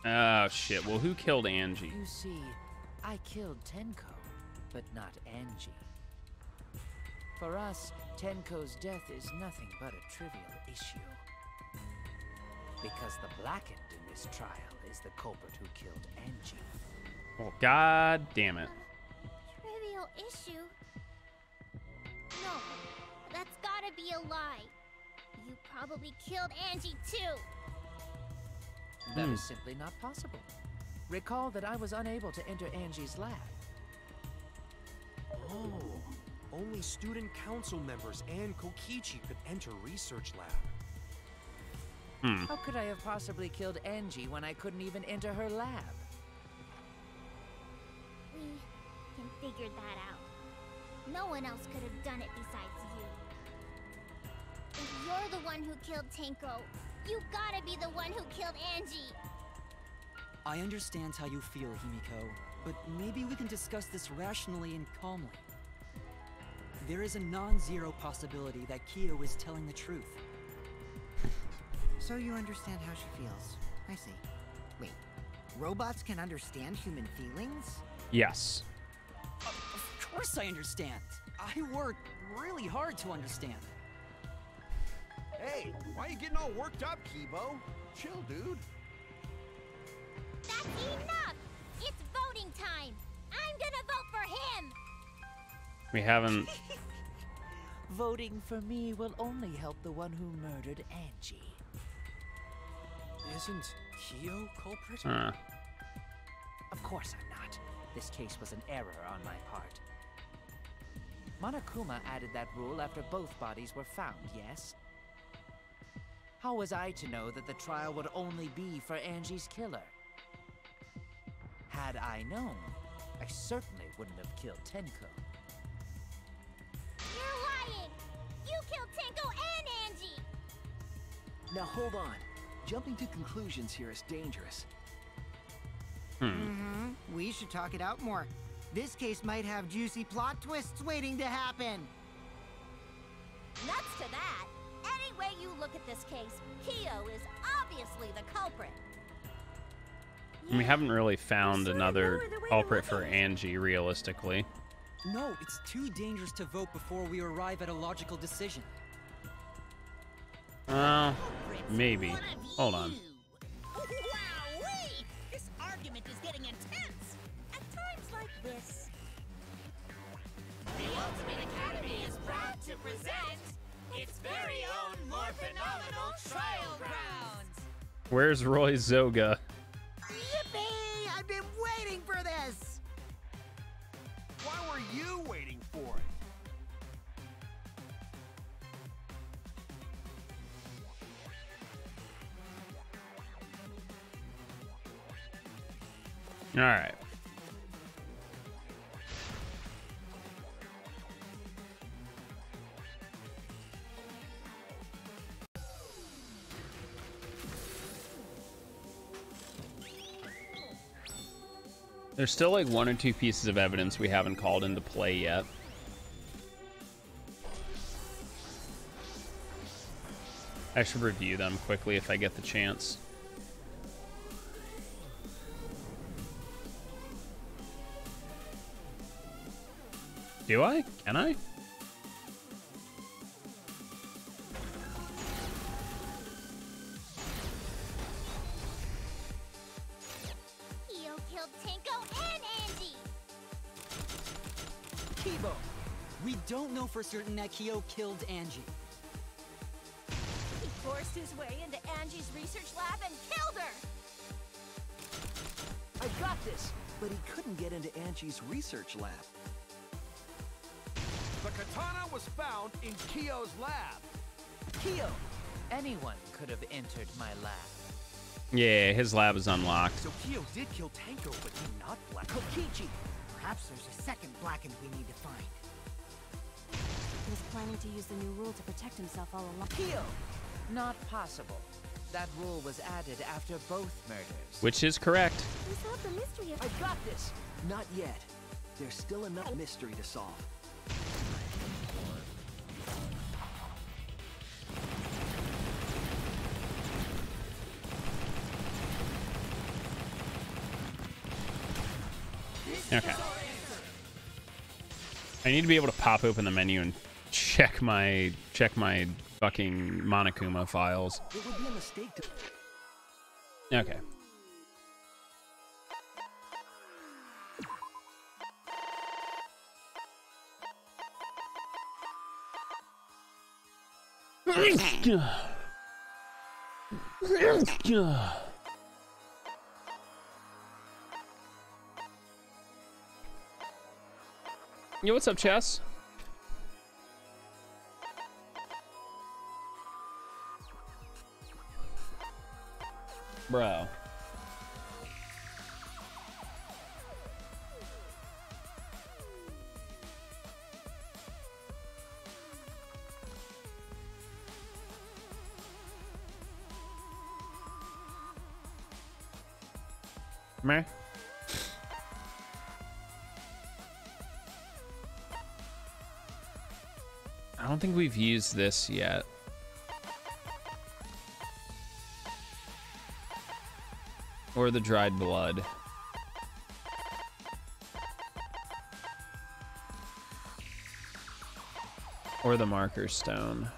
Oh, shit. Well, who killed Angie? You see, I killed Tenko, but not Angie. For us, Tenko's death is nothing but a trivial issue. Because the Blackened in this trial is the culprit who killed Angie. Oh, God damn it. Trivial issue? No, that's gotta be a lie. You probably killed Angie too. That is simply not possible. Recall that I was unable to enter Angie's lab. Oh, only student council members and Kokichi could enter research lab. How could I have possibly killed Angie when I couldn't even enter her lab? We can figure that out. No one else could have done it besides you. If you're the one who killed Tenko, you gotta be the one who killed Angie. I understand how you feel, Himiko, but maybe we can discuss this rationally and calmly. There is a non-zero possibility that Kyo is telling the truth. So you understand how she feels. I see. Wait, robots can understand human feelings? Yes. Of course I understand. I worked really hard to understand. Hey, why are you getting all worked up, Kibo? Chill, dude. That's enough! It's voting time! I'm gonna vote for him! We haven't... Voting for me will only help the one who murdered Angie. Isn't Kyo culprit? Of course I'm not. This case was an error on my part. Monokuma added that rule after both bodies were found, yes? How was I to know that the trial would only be for Angie's killer? Had I known, I certainly wouldn't have killed Tenko. You're lying! You killed Tenko and Angie! Now hold on. Jumping to conclusions here is dangerous. We should talk it out more. This case might have juicy plot twists waiting to happen. Nuts to that! Any way you look at this case, Kyo is obviously the culprit. And we haven't really found another culprit for Angie, realistically. No, it's too dangerous to vote before we arrive at a logical decision. Maybe. Hold on. Wowee! This argument is getting intense. At times like this. The Ultimate Academy is proud to present its very own more phenomenal trial grounds. Where's Roy Zoga? Yippee! I've been waiting for this! Why were you waiting for it? All right. There's still like one or two pieces of evidence we haven't called into play yet. I should review them quickly if I get the chance. Do I? Can I? Kyo killed Tenko and Angie. Kibo! We don't know for certain that Kyo killed Angie. He forced his way into Angie's research lab and killed her. I got this, but he couldn't get into Angie's research lab. The katana was found in Kyo's lab. Kyo! Anyone could have entered my lab. Yeah, his lab is unlocked. So Kyo did kill Tenko, but he not Black. Kokichi! Perhaps there's a second Blackened we need to find. He was planning to use the new rule to protect himself all along. Kyo! Not possible. That rule was added after both murders. Which is correct. We solved the mystery of I got this! Not yet. There's still enough mystery to solve. Okay. I need to be able to pop open the menu and check my fucking Monokuma files. It would be a mistake to... Okay. Yo, what's up, Chess? Bro. Meh. I don't think we've used this yet. Or the dried blood. Or the marker stone.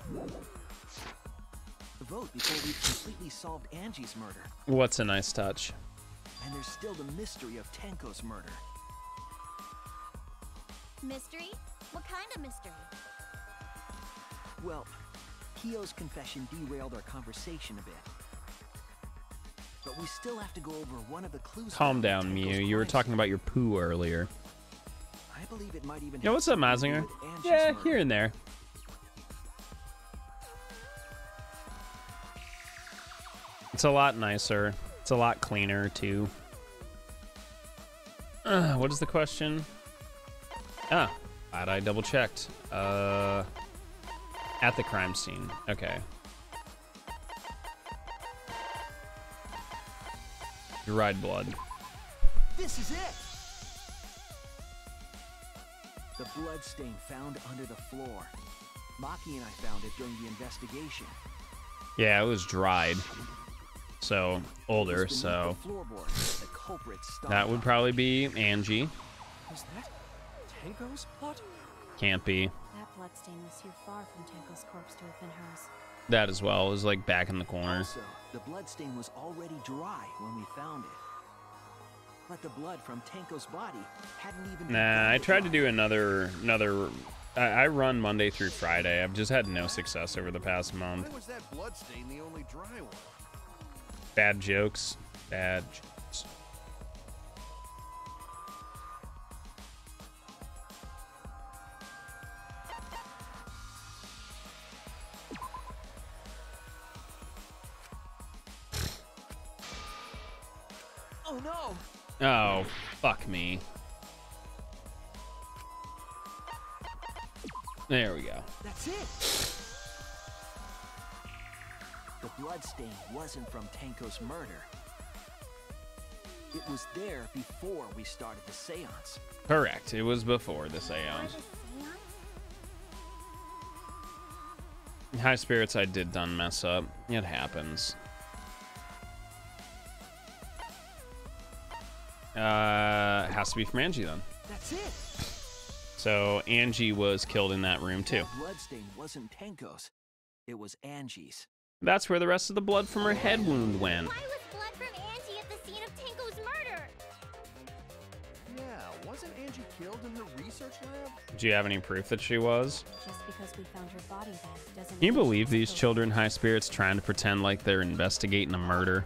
Vote before we've completely solved Angie's murder. What's a nice touch? And there's still the mystery of Tenko's murder. Mystery? What kind of mystery? Well, Kyo's confession derailed our conversation a bit. But we still have to go over one of the clues. Calm down, Mew. You were talking about your poo earlier. I believe it might even Yo, what's up, Mazinger? Yeah, here and there. It's a lot nicer. It's a lot cleaner, too. What is the question? Ah, glad I double checked. At the crime scene. Okay. Dried blood. This is it! The blood stain found under the floor. Maki and I found it during the investigation. Yeah, it was dried. So, older, so... The culprit that would probably be Angie. Was that Tango's blood? Can't be. That bloodstain was too far from Tanko's corpse to have been hers. That as well. It was like back in the corner. Also, the bloodstain was already dry when we found it. But the blood from Tanko's body hadn't even... Nah, I tried to do another... I run Monday through Friday. I've just had no success over the past month. Why was that bloodstain the only dry one? Bad jokes. Bad jokes. Oh no! Oh, fuck me. There we go. That's it! The bloodstain wasn't from Tanko's murder. It was there before we started the seance. Correct. It was before the seance. In high spirits, I did done mess up. It happens. Has to be from Angie then. That's it. So Angie was killed in that room too. That bloodstain wasn't Tanko's. It was Angie's. That's where the rest of the blood from her head wound went. Why was blood from Angie at the scene of Tanko's murder? Yeah, wasn't Angie killed in her research lab? Do you have any proof that she was? Just because we found her body there doesn't... Can you believe these children high spirits trying to pretend like they're investigating a murder?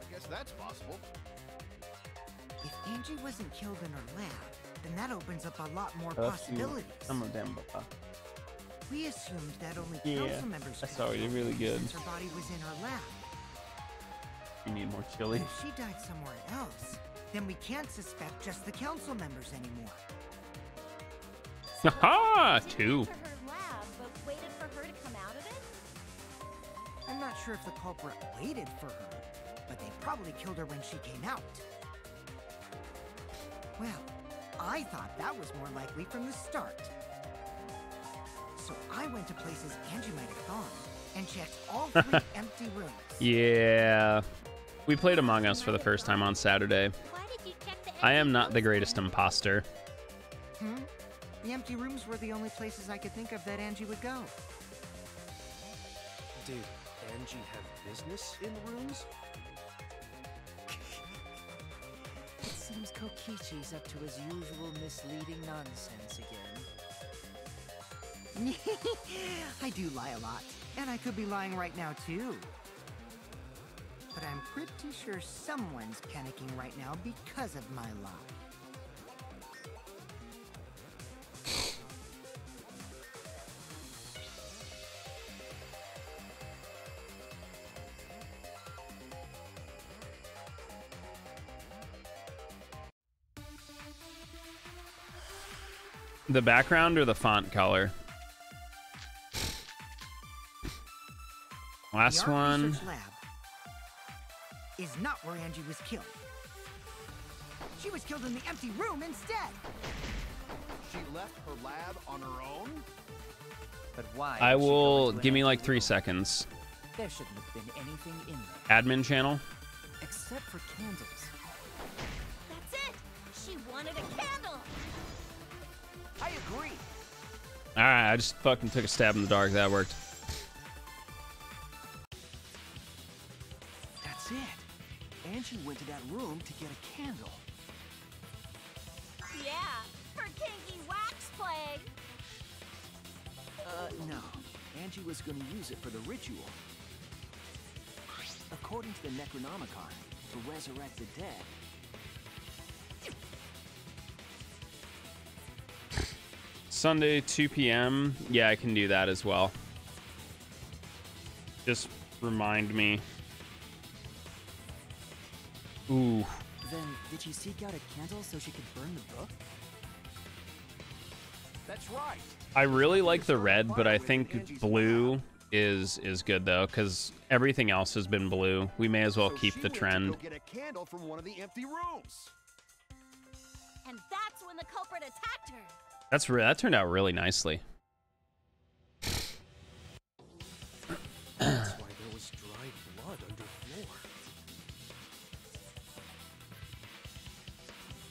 I guess that's possible. If Angie wasn't killed in her lab, then that opens up a lot more possibilities. Some of them. We assumed that only Yeah, council members that's could already really good. since her body was in her lab. You need more chili. If she died somewhere else, then we can't suspect just the council members anymore. Haha, two. To her lab, but waited for her to come out of it? I'm not sure if the culprit waited for her, but they probably killed her when she came out. Well, I thought that was more likely from the start. So I went to places Angie might have gone and checked all 3 empty rooms. Yeah. We played Among Us for the first time on Saturday. Why did you check the I am not the greatest imposter. The empty rooms were the only places I could think of that Angie would go. Did Angie have business in the rooms? It seems Kokichi's up to his usual misleading nonsense again. I do lie a lot, and I could be lying right now too. But I'm pretty sure someone's panicking right now because of my lie. The background or the font color? Last The art one. research lab is not where Angie was killed. She was killed in the empty room instead. She left her lab on her own? But why? I would she go will into an give me like empty 3 room? seconds. There shouldn't have been anything in there. Admin channel. Except for candles. That's it! She wanted a candle! I agree. All right, I just fucking took a stab in the dark. That worked. That's it. Angie went to that room to get a candle. Yeah, her kinky wax play! No. Angie was going to use it for the ritual. According to the Necronomicon, to resurrect the dead. Sunday, 2 p.m. Yeah, I can do that as well. Just remind me. Ooh. Then, did she seek out a candle so she could burn the book? That's right. I really like the red, but I think blue is good though, because everything else has been blue. We may as well keep the trend. Get a candle from one of the empty rooms. And that's when the culprit attacked her. That turned out really nicely. That's why there was dried blood under floor.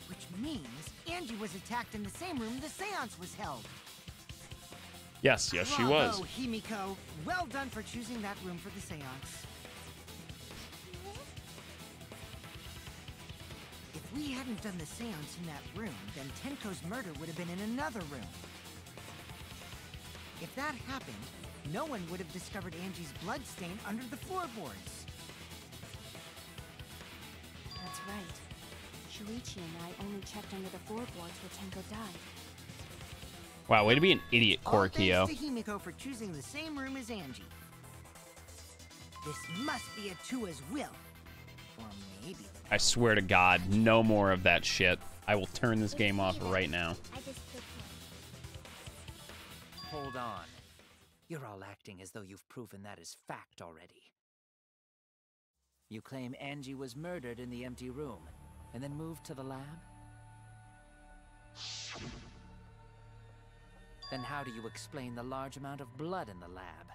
Which means Angie was attacked in the same room the seance was held. Yes, she was. Bravo, Himiko. Well done for choosing that room for the seance. If we hadn't done the seance in that room, then Tenko's murder would have been in another room. If that happened, no one would have discovered Angie's blood stain under the floorboards. That's right. Shuichi and I only checked under the floorboards where Tenko died. Wow, way to be an idiot, All Korikyo. thanks to Himiko for choosing the same room as Angie. This must be a Tua's will. Or maybe... I swear to God, no more of that shit. I will turn this game off right now. Hold on. You're all acting as though you've proven that is fact already. You claim Angie was murdered in the empty room, and then moved to the lab? Then how do you explain the large amount of blood in the lab?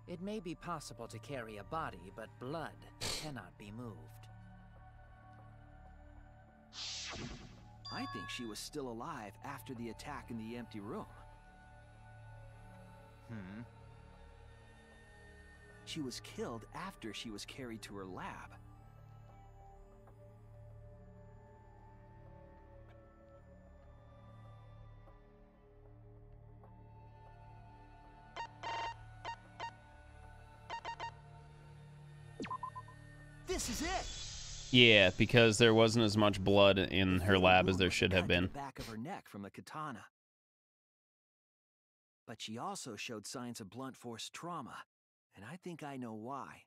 It may be possible to carry a body, but blood cannot be moved. I think she was still alive after the attack in the empty room. She was killed after she was carried to her lab. This is it. Yeah, because there wasn't as much blood in her lab as there should have been. The back of her neck from the katana. But she also showed signs of blunt force trauma, and I think I know why.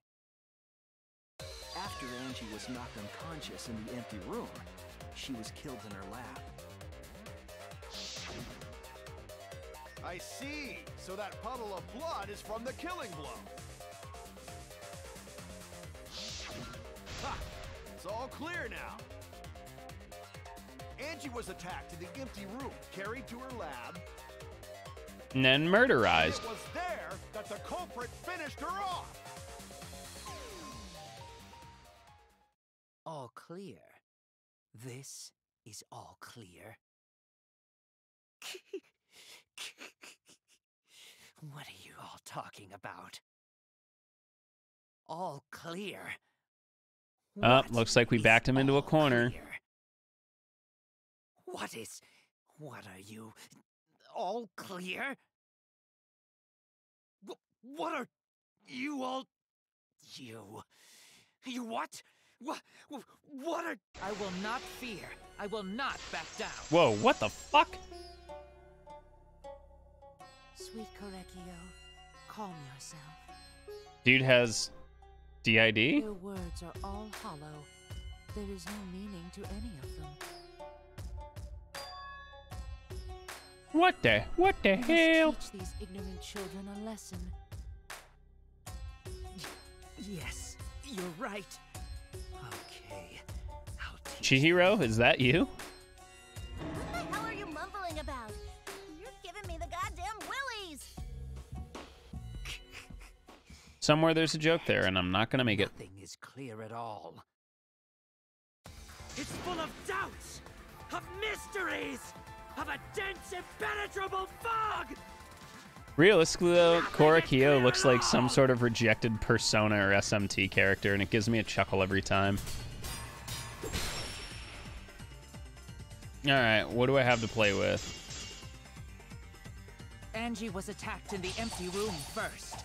After Angie was knocked unconscious in the empty room, she was killed in her lab. I see. So that puddle of blood is from the killing blow. Ha! It's all clear now. Angie was attacked in the empty room, carried to her lab, And then murderized. It was there that the culprit finished her off. All clear. This is all clear. What are you all talking about? All clear. Looks like we backed him into a corner. Clear? What are you? All clear? What are you all? You what? What are? I will not fear. I will not back down. Whoa, what the fuck? Sweet Korekio, calm yourself. Dude has DID? Their words are all hollow. There is no meaning to any of them. What the hell? Teach these ignorant children a lesson. Yes, you're right. Okay. Chihiro, is that you? What the hell are you mumbling about? You're giving me the goddamn willies! Somewhere there's a joke there, and I'm not gonna make it. Nothing is clear at all. It's full of doubts, of mysteries, of a dense, impenetrable fog! Realistically, though, Korekio looks like some sort of rejected Persona or SMT character, and it gives me a chuckle every time. Alright, what do I have to play with? Angie was attacked in the empty room first.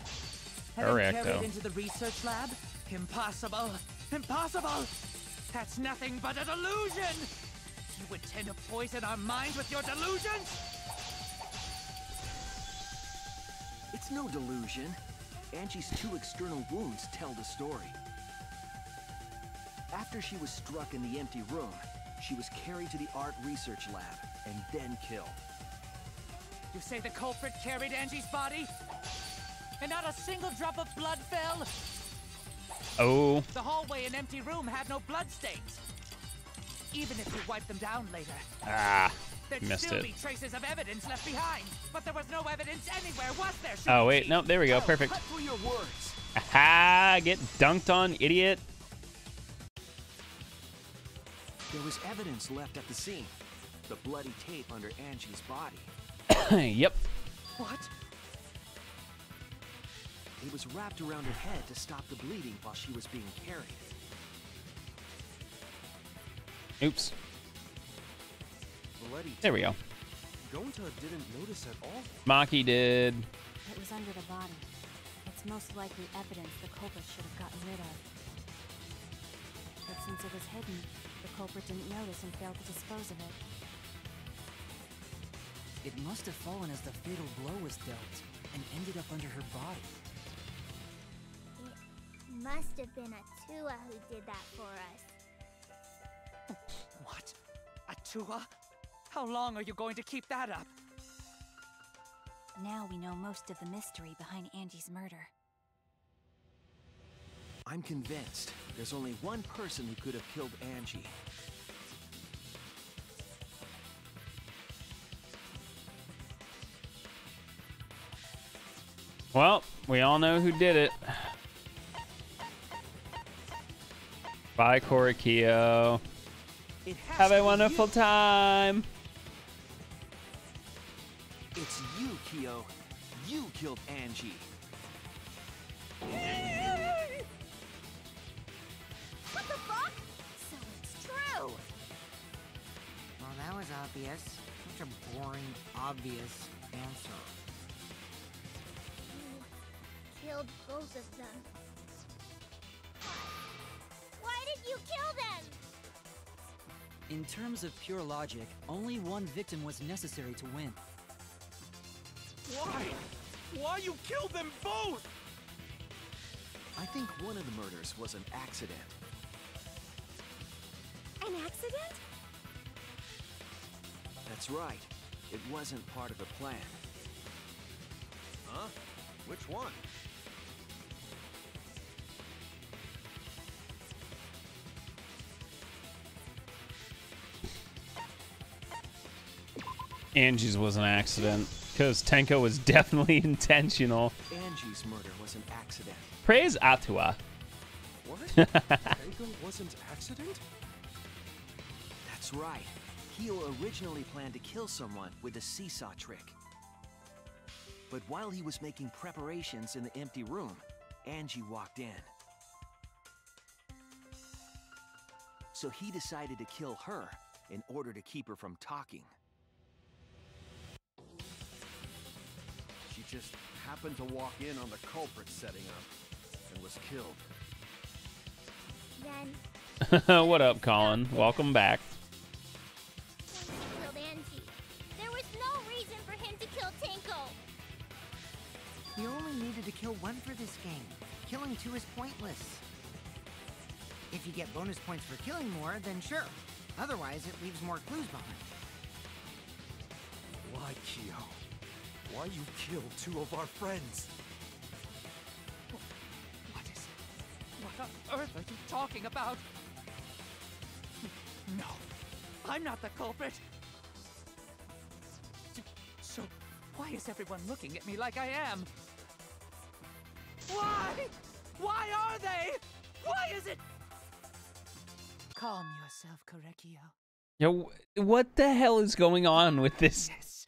Carried into the research lab? Impossible! Impossible! That's nothing but a delusion! You intend to poison our minds with your delusions? It's no delusion. Angie's 2 external wounds tell the story. After she was struck in the empty room, she was carried to the art research lab and then killed. You say the culprit carried Angie's body? And not a single drop of blood fell? Oh. The hallway and empty room had no blood stains. Even if you wipe them down later. Ah, there'd missed still it. be traces of evidence left behind. But there was no evidence anywhere, was there? Oh, wait. Nope, there we go. Perfect. Cut through your words. Aha! Get dunked on, idiot. There was evidence left at the scene. The bloody tape under Angie's body. Yep. What? It was wrapped around her head to stop the bleeding while she was being carried. Oops. Bloody There we go. Gonta didn't notice at all. Maki did. It was under the body. It's most likely evidence the culprit should have gotten rid of. But since it was hidden, the culprit didn't notice and failed to dispose of it. It must have fallen as the fatal blow was dealt and ended up under her body. It must have been Atua who did that for us. What? Atua? How long are you going to keep that up? Now we know most of the mystery behind Angie's murder. I'm convinced there's only one person who could have killed Angie. Well, we all know who did it. Bye, Korikio. Have a wonderful time. It's you, Kyo. You killed Angie. What the fuck? So it's true. Well, that was obvious. Such a boring, obvious answer. You killed both of them. Why did you kill them? In terms of pure logic, only one victim was necessary to win. Why? Why you killed them both? I think one of the murders was an accident. An accident? That's right. It wasn't part of the plan. Huh? Which one? Angie's was an accident, because Tenko was definitely intentional. Angie's murder was an accident. Praise Atua. What? Tango wasn't accident? That's right. Kyo originally planned to kill someone with a seesaw trick. But while he was making preparations in the empty room, Angie walked in. So he decided to kill her in order to keep her from talking. She just happened to walk in on the culprit setting up and was killed. Then What up, Colin? Welcome back. he killed Angie. There was no reason for him to kill Tanko. You only needed to kill one for this game. Killing two is pointless. If you get bonus points for killing more, then sure. Otherwise, it leaves more clues behind. Why, Kyo? Why you killed two of our friends? What on earth are you talking about? No, I'm not the culprit. So, why is everyone looking at me like I am? Why? Why are they? Why is it? Calm yourself, Korekio. Yo, what the hell is going on with this? Yes.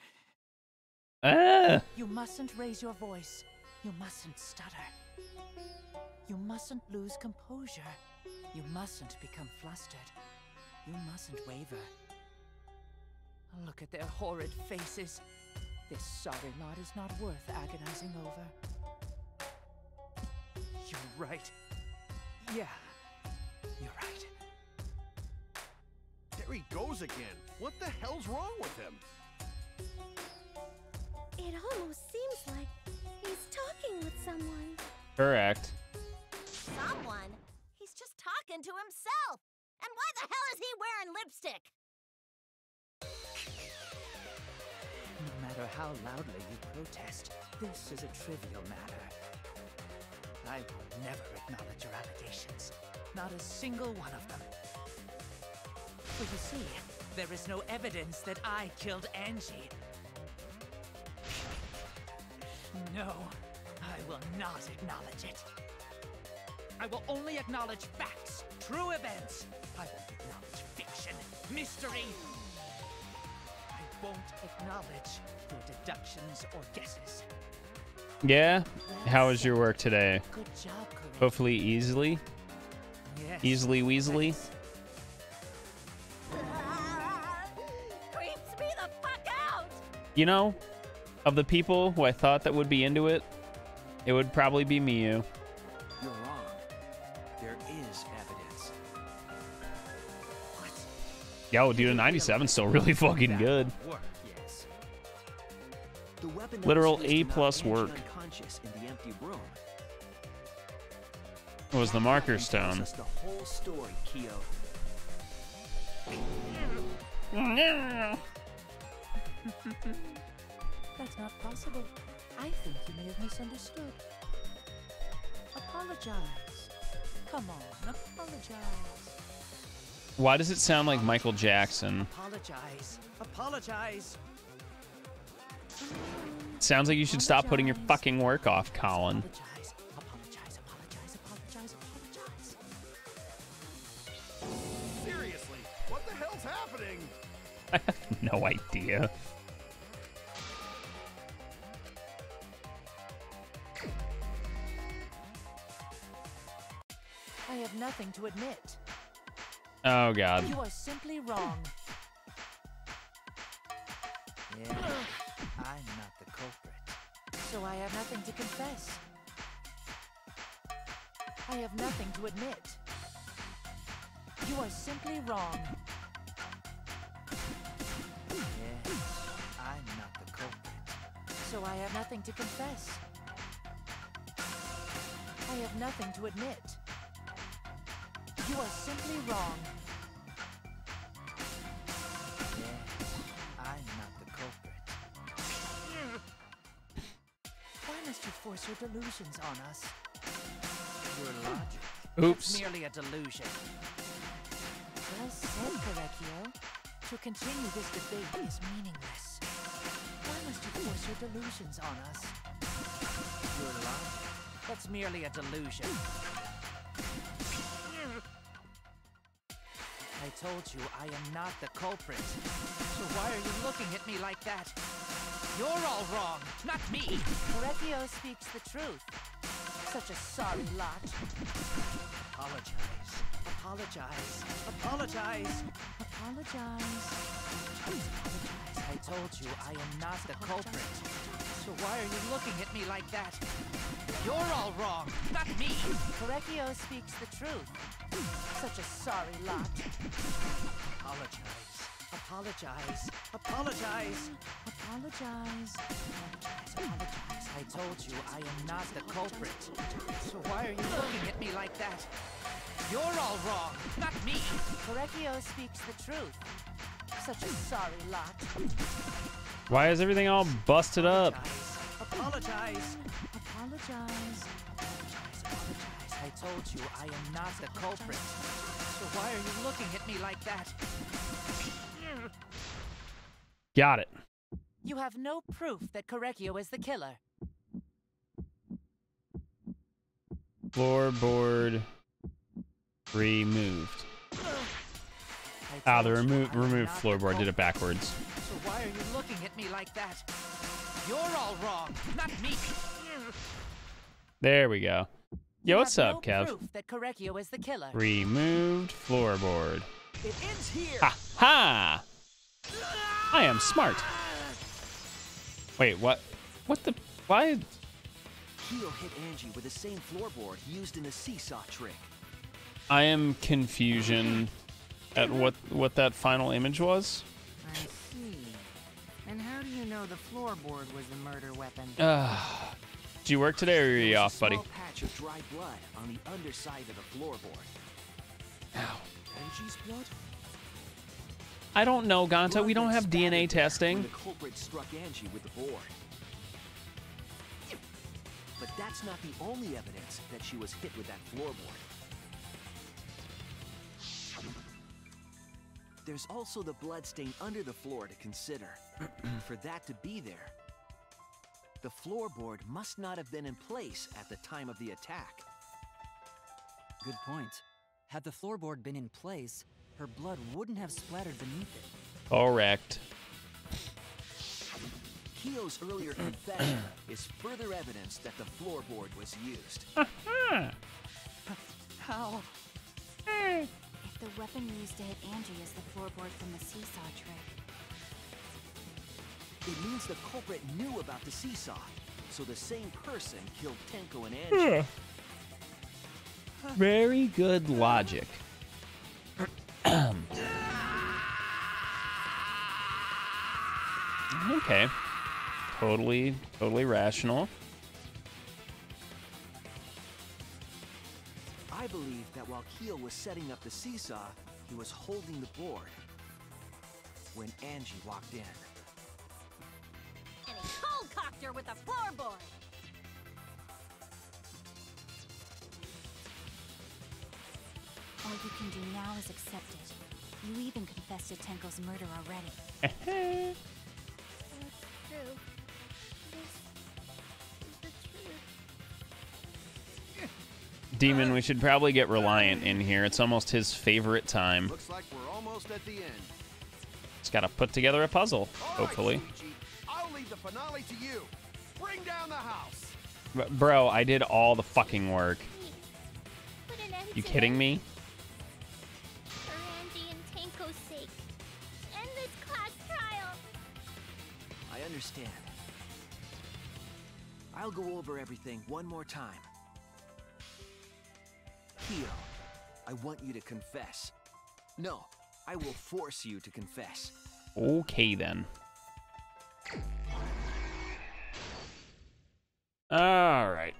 Ah! You mustn't raise your voice. You mustn't stutter. You mustn't lose composure. You mustn't become flustered. You mustn't waver. Look at their horrid faces. This sorry lot is not worth agonizing over. You're right. Yeah, you're right. There There he goes again. What the hell's wrong with him? It almost seems like he's talking with someone. Correct. Someone? He's just talking to himself. And why the hell is he wearing lipstick? No matter how loudly you protest, this is a trivial matter. I will never acknowledge your allegations. Not a single one of them. For you see, there is no evidence that I killed Angie. No, I will not acknowledge it. I will only acknowledge facts, true events. I won't acknowledge fiction, mystery. I won't acknowledge your deductions or guesses. Yeah? How was your work today? Good job, Corinne. Hopefully easily? Yes. Easily weaselly? Creeps me the fuck out! You know, of the people who I thought that would be into it, it would probably be Miyu. You're wrong. There is evidence. What? Yo, dude, a 97's still really fucking good. Work, yes. The weapon that Literal was used to knock A+ Angie work. unconscious in the empty room. It was the marker That stone. tells us the whole story, Kyo. That's not possible. I think you may have misunderstood. Apologize. Come on, apologize. Why does it sound like Michael Jackson? Apologize. Apologize. Sounds like you should stop putting your fucking work off, Colin. Apologize. Apologize. Apologize. Apologize. Apologize. Seriously, what the hell's happening? I have no idea. I have nothing to admit. Oh, God. You are simply wrong. Yeah, I'm not the culprit. So I have nothing to confess. I have nothing to admit. You are simply wrong. Yeah, I'm not the culprit. So I have nothing to confess. I have nothing to admit. You are simply wrong. Yeah, I'm not the culprit. Why must you force your delusions on us? Your logic. Oops. It's merely a delusion. Well said, Correcchio. To continue this debate is meaningless. Why must you force your delusions on us? Your logic. That's merely a delusion. I told you I am not the culprit. So why are you looking at me like that? You're all wrong, not me. Correcchio speaks the truth. Such a sorry lot. Apologize. Apologize. Apologize. Apologize. Apologize. I told you I am not the culprit. So why are you looking at me like that? You're all wrong, not me. Correcchio speaks the truth. Such a sorry lot. Apologize. Apologize. Apologize. Apologize. Apologize. Apologize. I told you I am not the culprit. So why are you looking at me like that? You're all wrong, not me. Correcchio speaks the truth. Such a sorry lot. Why is everything all busted up? Apologize. Apologize. Apologize. Apologize. I told you I am not the culprit. So why are you looking at me like that? Got it. You have no proof that Correcchio is the killer. Floorboard removed. Ah, the removed floorboard did it backwards. So why are you looking at me like that? You're all wrong, not me. There we go. Yo, what's up, Kev? Proof that Correcchio is the killer. Removed floorboard. It ends here. Ha ha! I am smart. Wait, what? What the? Why? Kyo hit Angie with the same floorboard he used in the seesaw trick. I am confusion. at what that final image was. I see. And how do you know the floorboard was the murder weapon? Do you work today or are you off, buddy? There was a small patch of dry blood on the underside of the floorboard. Ow. Angie's blood? I don't know, Gonta. We don't have DNA When testing. the culprit struck Angie with the board. But that's not the only evidence that she was hit with that floorboard. There's also the bloodstain under the floor to consider. For that to be there, the floorboard must not have been in place at the time of the attack. Good point. Had the floorboard been in place, her blood wouldn't have splattered beneath it. Correct. Keo's earlier confession is further evidence that the floorboard was used. How? If the weapon used to hit Angie is the floorboard from the seesaw trick, It means the culprit knew about the seesaw, so the same person killed Tenko and Angie. Very good logic. Okay. Totally rational. I believe that while Keo was setting up the seesaw, he was holding the board when Angie walked in. And he cold-cocked her with a floorboard. all you can do now is accept it. You even confessed to Tenko's murder already. That's true. This is the truth. Demon, we should probably get Reliant in here. It's almost his favorite time. Looks like we're almost at the end. He's got to put together a puzzle, All hopefully. right, Luigi, I'll leave the finale to you. Bring down the house. Bro, I did all the fucking work. Put an end You to kidding it. me? For Angie and Tenko's sake. End this class trial. I understand. I'll go over everything one more time. Keo, I want you to confess. No, I will force you to confess. Okay, then. All right.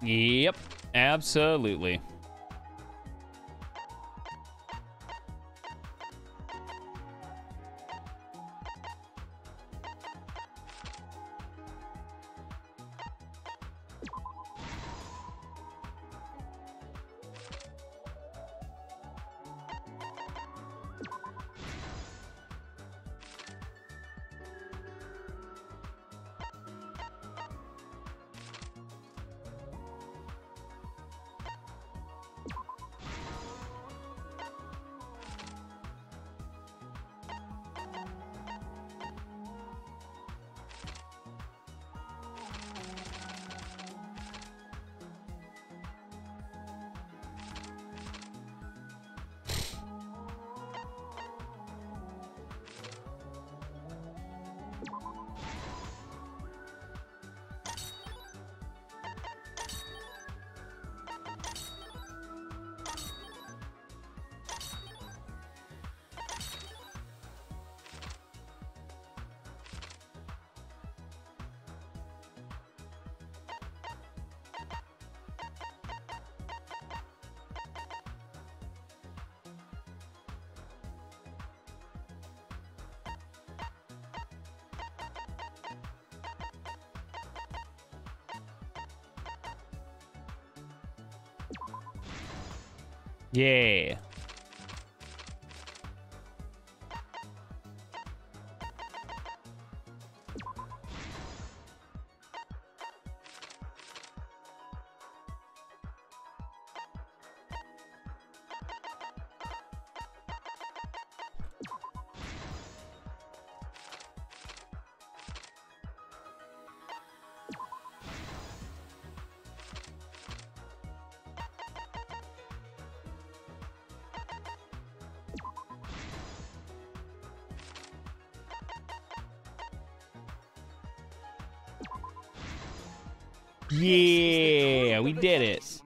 Yep, absolutely. Yeah. Yeah, we did it.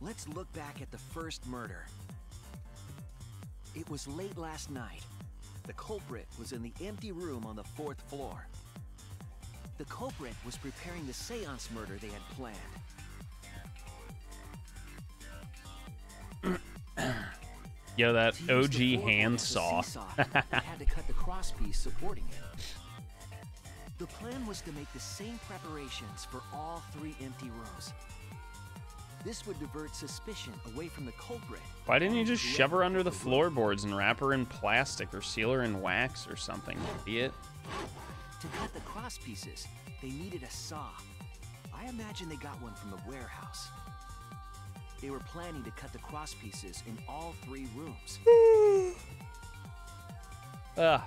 Let's look back at the first murder. It was late last night. The culprit was in the empty room on the 4th floor. The culprit was preparing the seance murder they had planned. Yo, that To use the OG floorboard hand as a saw. seesaw, they had to cut the crosspiece supporting it. The plan was to make the same preparations for all 3 empty rooms. This would divert suspicion away from the culprit. Why didn't you just shove her under the floorboards and wrap her in plastic or seal her in wax or something, idiot? To cut the crosspieces, they needed a saw. I imagine they got one from the warehouse. They were planning to cut the crosspieces in all 3 rooms. Ugh.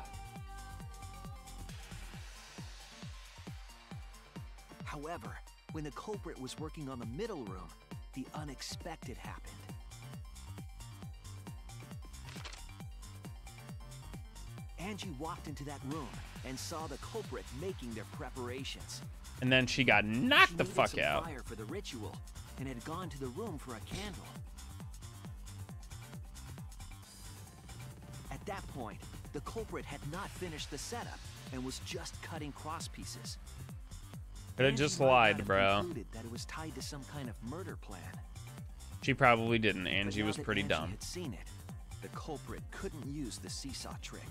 However, when the culprit was working on the middle room, the unexpected happened. Angie walked into that room and saw the culprit making their preparations. And then she got knocked the She needed fuck some out. fire for the ritual and had gone to the room for a candle. At that point, the culprit had not finished the setup and was just cutting crosspieces. Could have Angie just might not lied, have bro. concluded that it was tied to some kind of murder plan. She probably didn't. But Angie now was that pretty Angie dumb. had seen it, the culprit couldn't use the seesaw trick.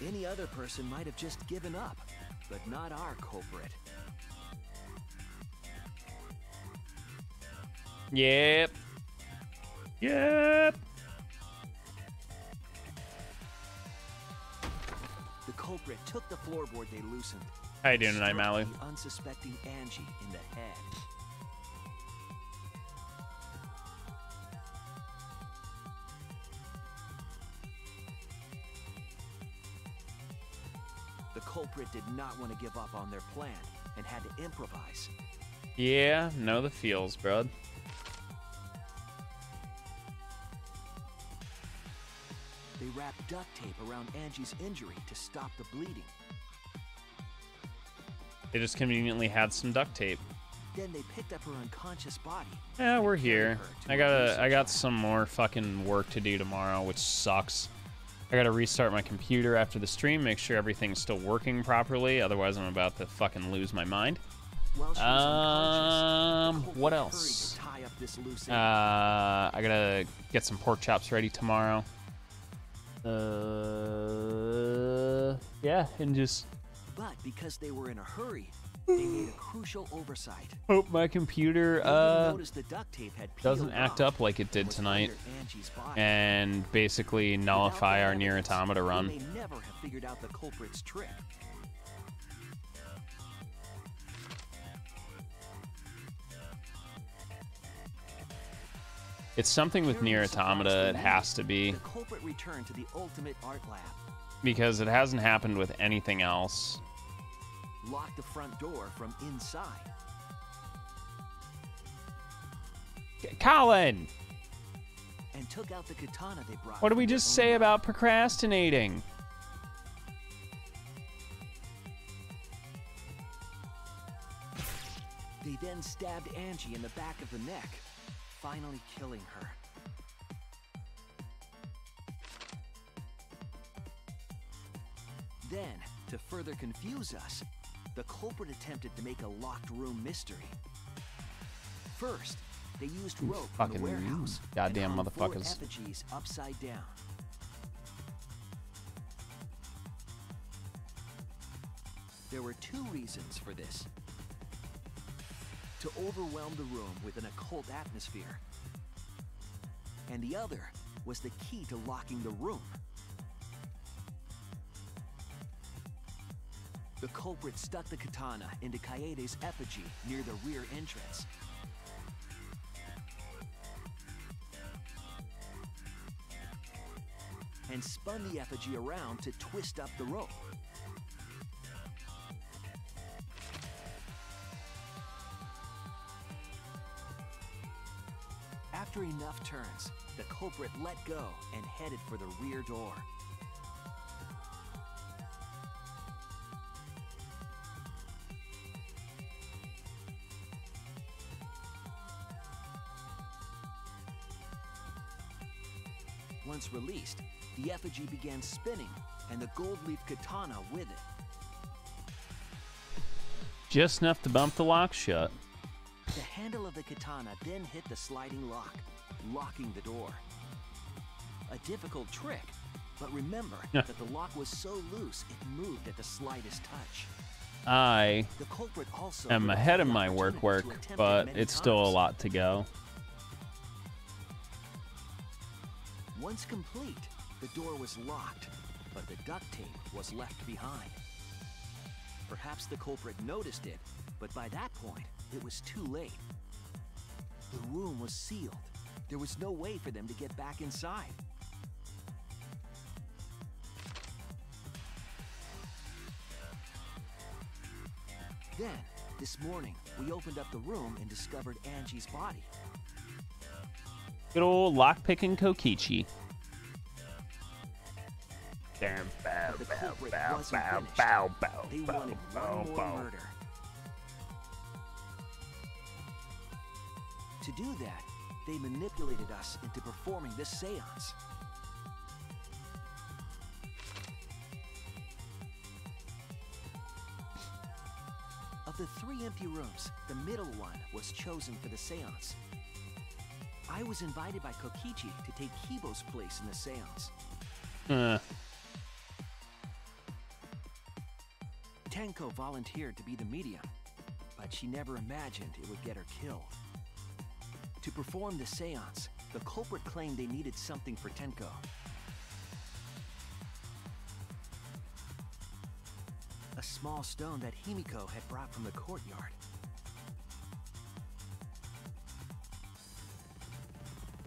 Any other person might have just given up, but not our culprit. Yep. Yep. The culprit took the floorboard they loosened. How you and doing tonight, struck Mally? the unsuspecting Angie in the head. The culprit did not want to give up on their plan and had to improvise. Yeah, know the feels, bro. They wrapped duct tape around Angie's injury to stop the bleeding. They just conveniently had some duct tape. Then they picked up her unconscious body. Yeah, we're and carried here. her to I got some more fucking work to do tomorrow, which sucks. I gotta restart my computer after the stream, make sure everything's still working properly. Otherwise, I'm about to fucking lose my mind. While she was unconscious, the What culprit else? hurried to tie up this loose end. I gotta get some pork chops ready tomorrow. Yeah, and just But because they were in a hurry, they made a crucial oversight. hope my computer They didn't notice the duct tape had doesn't peeled act off up like it and did was tonight under Angie's body. and basically Without nullify that our Nier evidence, Automata they run. may never have figured out the culprit's trick. It's something with Nier Curious across Automata, the it room, has to be, The culprit returned to the ultimate art lab, because it hasn't happened with anything else. locked the front door from inside. Colin, And took out the katana they brought. what did we from their just own say lab. about procrastinating? They then stabbed Angie in the back of the neck, finally killing her. Then, to further confuse us, the culprit attempted to make a locked room mystery. First, they used rope from the Fucking warehouse goddamn and hung 4 motherfuckers. effigies upside down. There were 2 reasons for this. To to overwhelm the room with an occult atmosphere. And the other was the key to locking the room. The culprit stuck the katana into Kaede's effigy near the rear entrance. And spun the effigy around to twist up the rope. After enough turns, the culprit let go and headed for the rear door. Once released, the effigy began spinning, and the gold leaf katana with it. Just enough to bump the lock shut. The handle of the katana then hit the sliding lock, locking the door. A difficult trick, but remember that the lock was so loose it moved at the slightest touch. I The culprit also am ahead of my work, but it's still a lot to go. Once complete, the door was locked, but the duct tape was left behind. Perhaps the culprit noticed it, but by that point, it was too late. The room was sealed. There was no way for them to get back inside. Then, this morning, we opened up the room and discovered Angie's body. Good old lockpicking Kokichi. The culprit wasn't finished. They wanted one more murder. To do that, they manipulated us into performing this seance. Of the 3 empty rooms, the middle one was chosen for the seance. I was invited by Kokichi to take Kibo's place in the seance. Tenko volunteered to be the medium, but she never imagined it would get her killed. To perform the seance, the culprit claimed they needed something for Tenko. A small stone that Himiko had brought from the courtyard.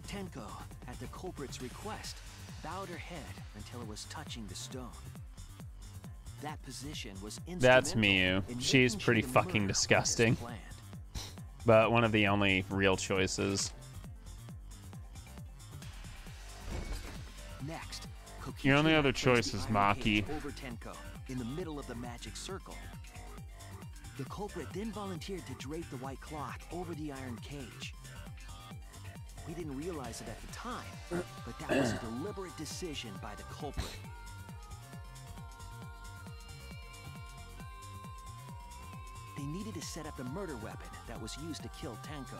Tenko, at the culprit's request, bowed her head until it was touching the stone. That position was That's instrumental Miyu. in She's making pretty sure the fucking murder went as disgusting. planned. But one of the only real choices. Next, Kokichi Your only other placed choice the is iron Maki. cage over Tenko, in the middle of the magic circle. The culprit then volunteered to drape the white cloth over the iron cage. We didn't realize it at the time, but that was a deliberate decision by the culprit. They needed to set up the murder weapon that was used to kill Tenko.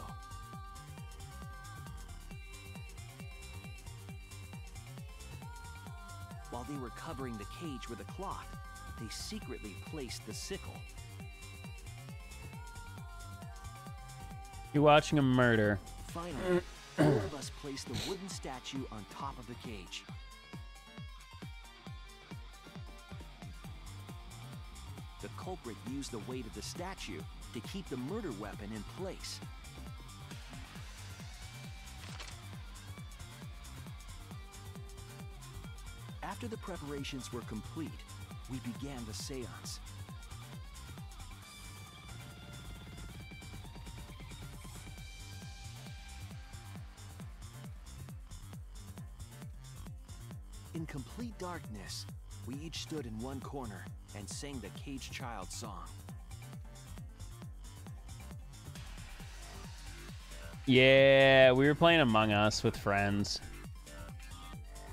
While they were covering the cage with a cloth, they secretly placed the sickle. You're watching a murder. Finally, 4 of us placed the wooden statue on top of the cage. The culprit used the weight of the statue to keep the murder weapon in place. After the preparations were complete, we began the seance. In complete darkness, we each stood in one corner and sang the Cage Child song. Yeah, we were playing Among Us with friends.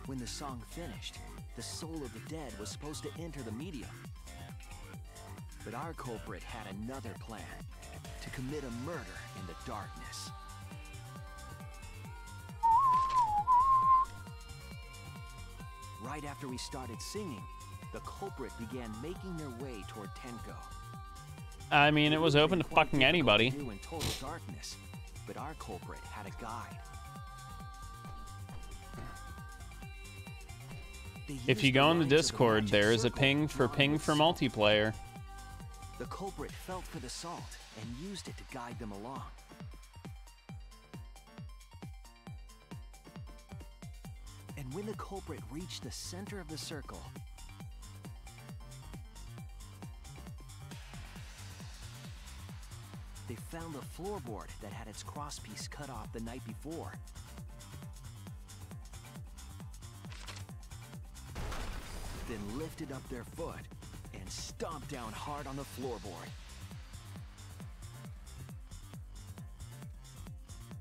When the song finished, the soul of the dead was supposed to enter the medium. But our culprit had another plan, to commit a murder in the darkness. Right after we started singing, the culprit began making their way toward Tenko. I mean, it was open to fucking anybody. Do in total darkness, but our culprit had a guide. If you go in the Discord, there is a ping for multiplayer. The culprit felt for the salt and used it to guide them along. And when the culprit reached the center of the circle, they found the floorboard that had its crosspiece cut off the night before. Then lifted up their foot and stomped down hard on the floorboard.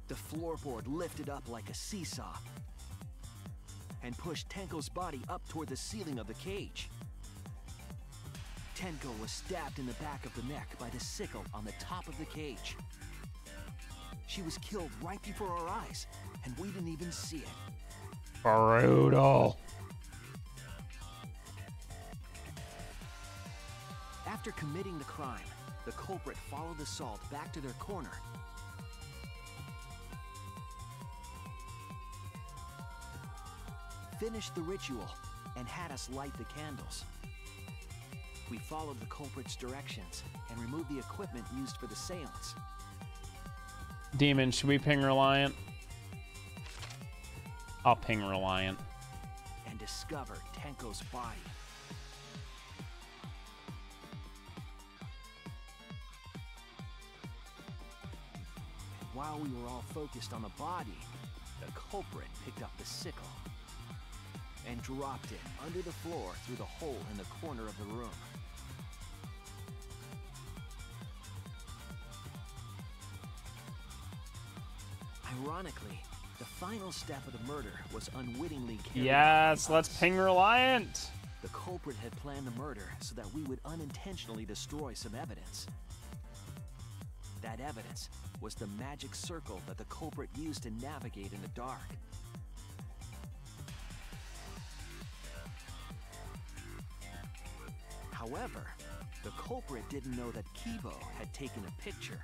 The floorboard lifted up like a seesaw and pushed Tenko's body up toward the ceiling of the cage. Tenko was stabbed in the back of the neck by the sickle on the top of the cage. She was killed right before our eyes, and we didn't even see it. Brutal. After committing the crime, the culprit followed the salt back to their corner. Finished the ritual and had us light the candles. We followed the culprit's directions and removed the equipment used for the seance. Demon, should we ping Reliant? I'll ping Reliant. And discovered Tenko's body. And while we were all focused on the body, the culprit picked up the sickle and dropped it under the floor through the hole in the corner of the room. Ironically, the final step of the murder was unwittingly carried out. Yes, let's ping Reliant. The culprit had planned the murder so that we would unintentionally destroy some evidence. That evidence was the magic circle that the culprit used to navigate in the dark. However, the culprit didn't know that Kibo had taken a picture.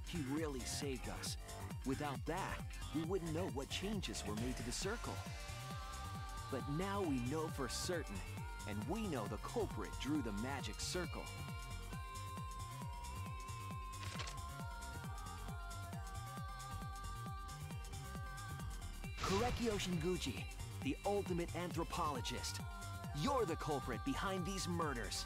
He really saved us. Without that, we wouldn't know what changes were made to the circle. But now we know for certain, and we know the culprit drew the magic circle. Korekio Shinguchi, the ultimate anthropologist. You're the culprit behind these murders.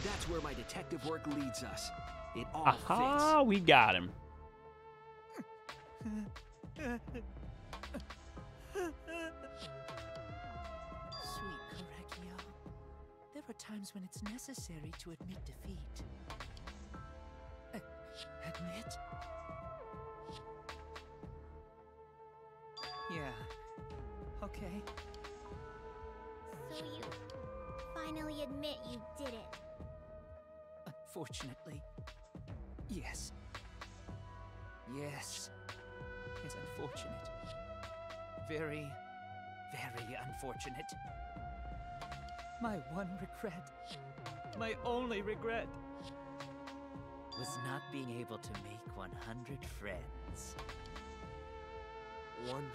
That's where my detective work leads us. It all Aha, we got him. Sweet Korekio, there are times when it's necessary to admit defeat. Admit? Yeah. Okay. So you finally admit you did it. Unfortunately, yes. Yes. It's unfortunate. Very, very unfortunate. My one regret, my only regret, was not being able to make 100 friends. 100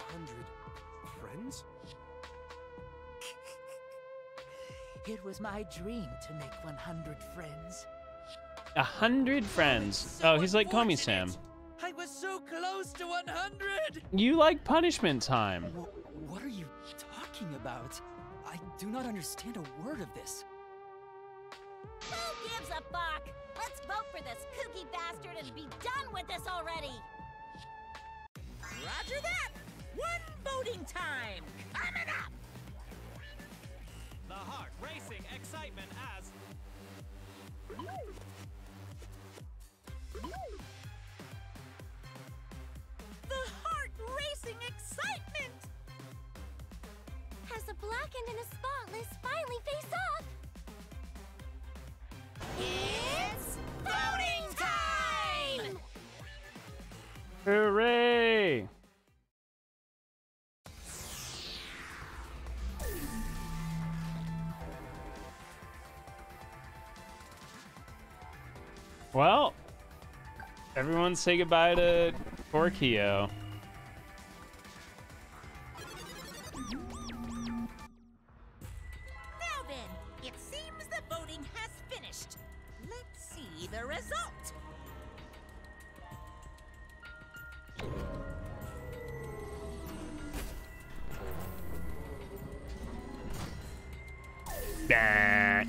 friends? It was my dream to make 100 friends. 100 friends. Oh, he's like Komi-san. I was so close to 100! You like punishment time. What are you talking about? I do not understand a word of this. Who gives a fuck? Let's vote for this kooky bastard and be done with this already! Roger that! One voting time! Coming up! The heart racing excitement as... The heart racing excitement! As a blackened and a spotless finally face off. It's voting time! Hooray! Well, everyone say goodbye to Torquio. Now then, it seems the voting has finished. Let's see the result. Bah.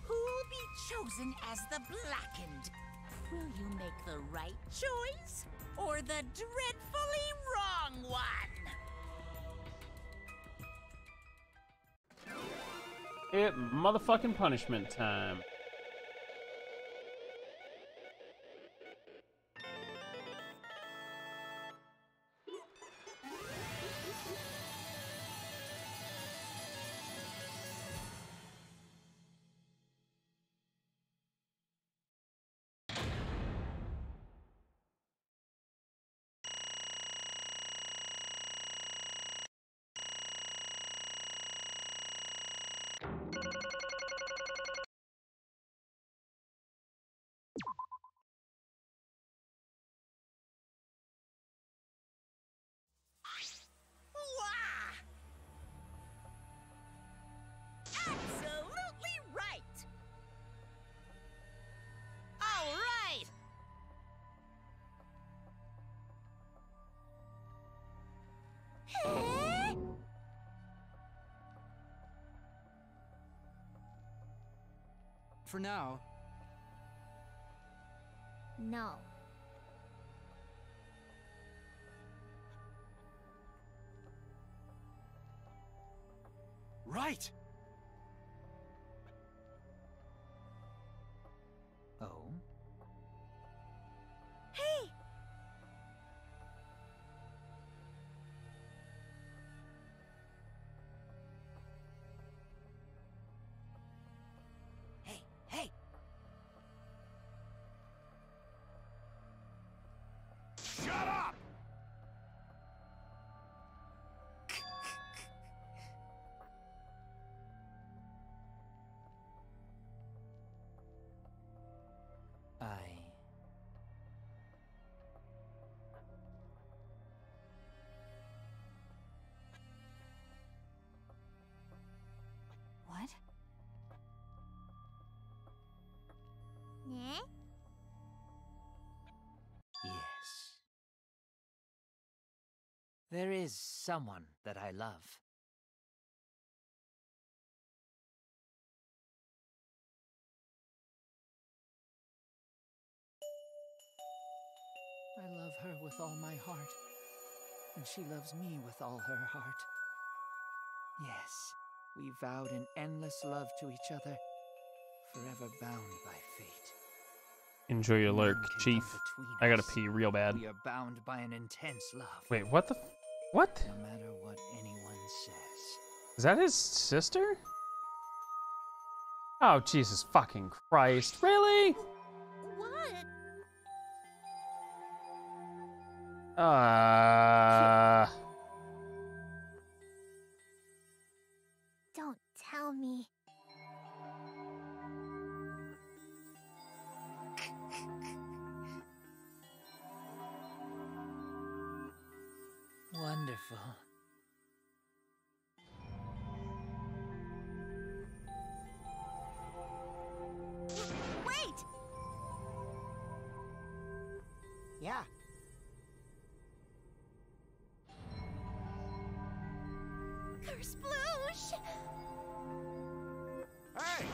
Who'll be chosen as the Blackened? Will you make the right choice or the dreadfully wrong one? It motherfucking punishment time. Wah! Absolutely right! All right! Eh? For now, No. Right! Oh? Hey! Hey, hey! Shut up! What? Eh? Yes. There is someone that I love. I love her with all my heart, and she loves me with all her heart. Yes, we vowed an endless love to each other, forever bound by fate. Enjoy your lurk, None can Chief. come between I gotta us. pee real bad. We are bound by an intense love. Wait, what the? What? No matter what anyone says. Is that his sister? Oh, Jesus fucking Christ. Really? What? Don't tell me. Wonderful. Wait! Yeah. Kersploosh! Hey!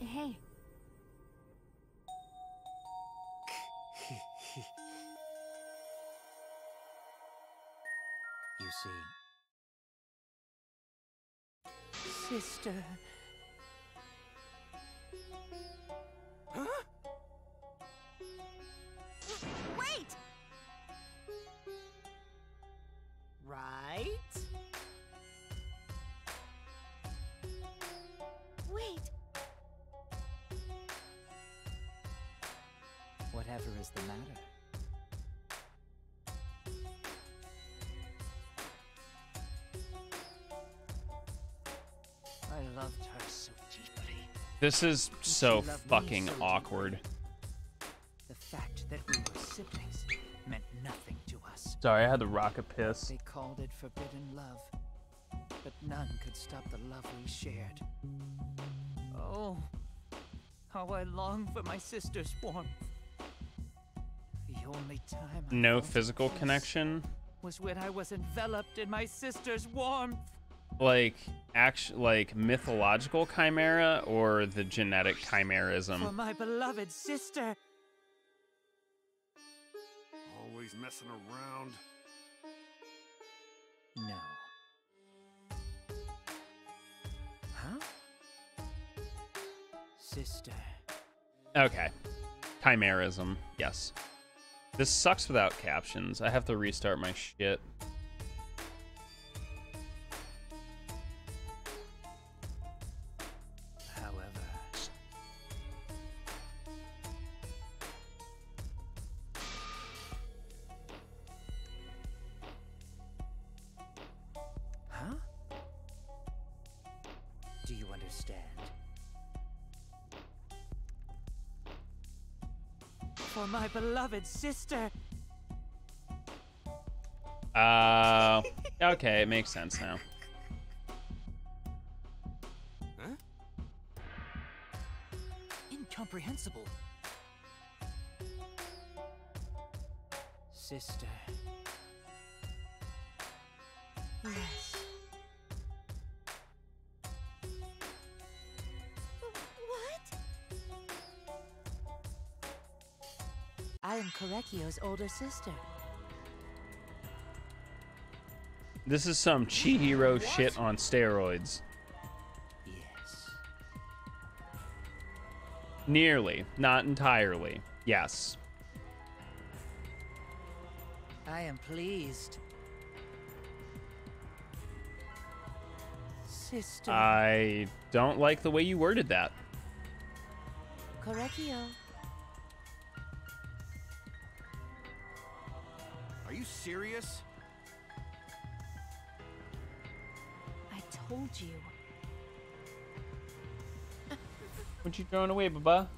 Hey, You see. Sister. Wait! right? Wait, Whatever is the matter? I loved her so deeply. This is so fucking awkward. The fact that we were siblings meant nothing to us. Sorry, I had to rock a piss. They called it forbidden love, but none could stop the love we shared. Oh, how I long for my sister's warmth. The only time I No felt physical this connection. was when I was enveloped in my sister's warmth. Like like mythological chimera or the genetic For chimerism? my beloved sister. Always messing around. No. Huh? Sister. Okay. Chimerism, yes. This sucks without captions. I have to restart my shit. However, huh? Do you understand? For my beloved sister. Okay, it makes sense now. Huh? Incomprehensible. Sister. Yes. what? I am Korekio's older sister. This is some Chihiro shit on steroids. Yes. Nearly, not entirely. Yes. I am pleased. Sister. I don't like the way you worded that. Korekio. Are you serious? I told you. What you throwing away, Baba?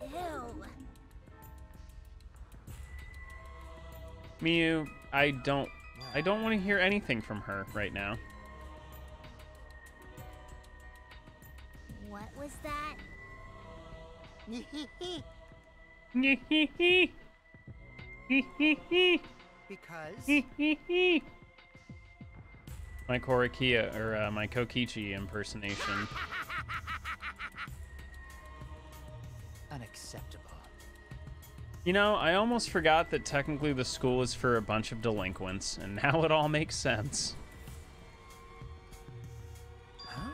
Ew. Miyu, I don't want to hear anything from her right now. What was that? Because My Korekiya, or my Kokichi impersonation. Unacceptable. You know, I almost forgot that technically the school is for a bunch of delinquents, and now it all makes sense. Huh?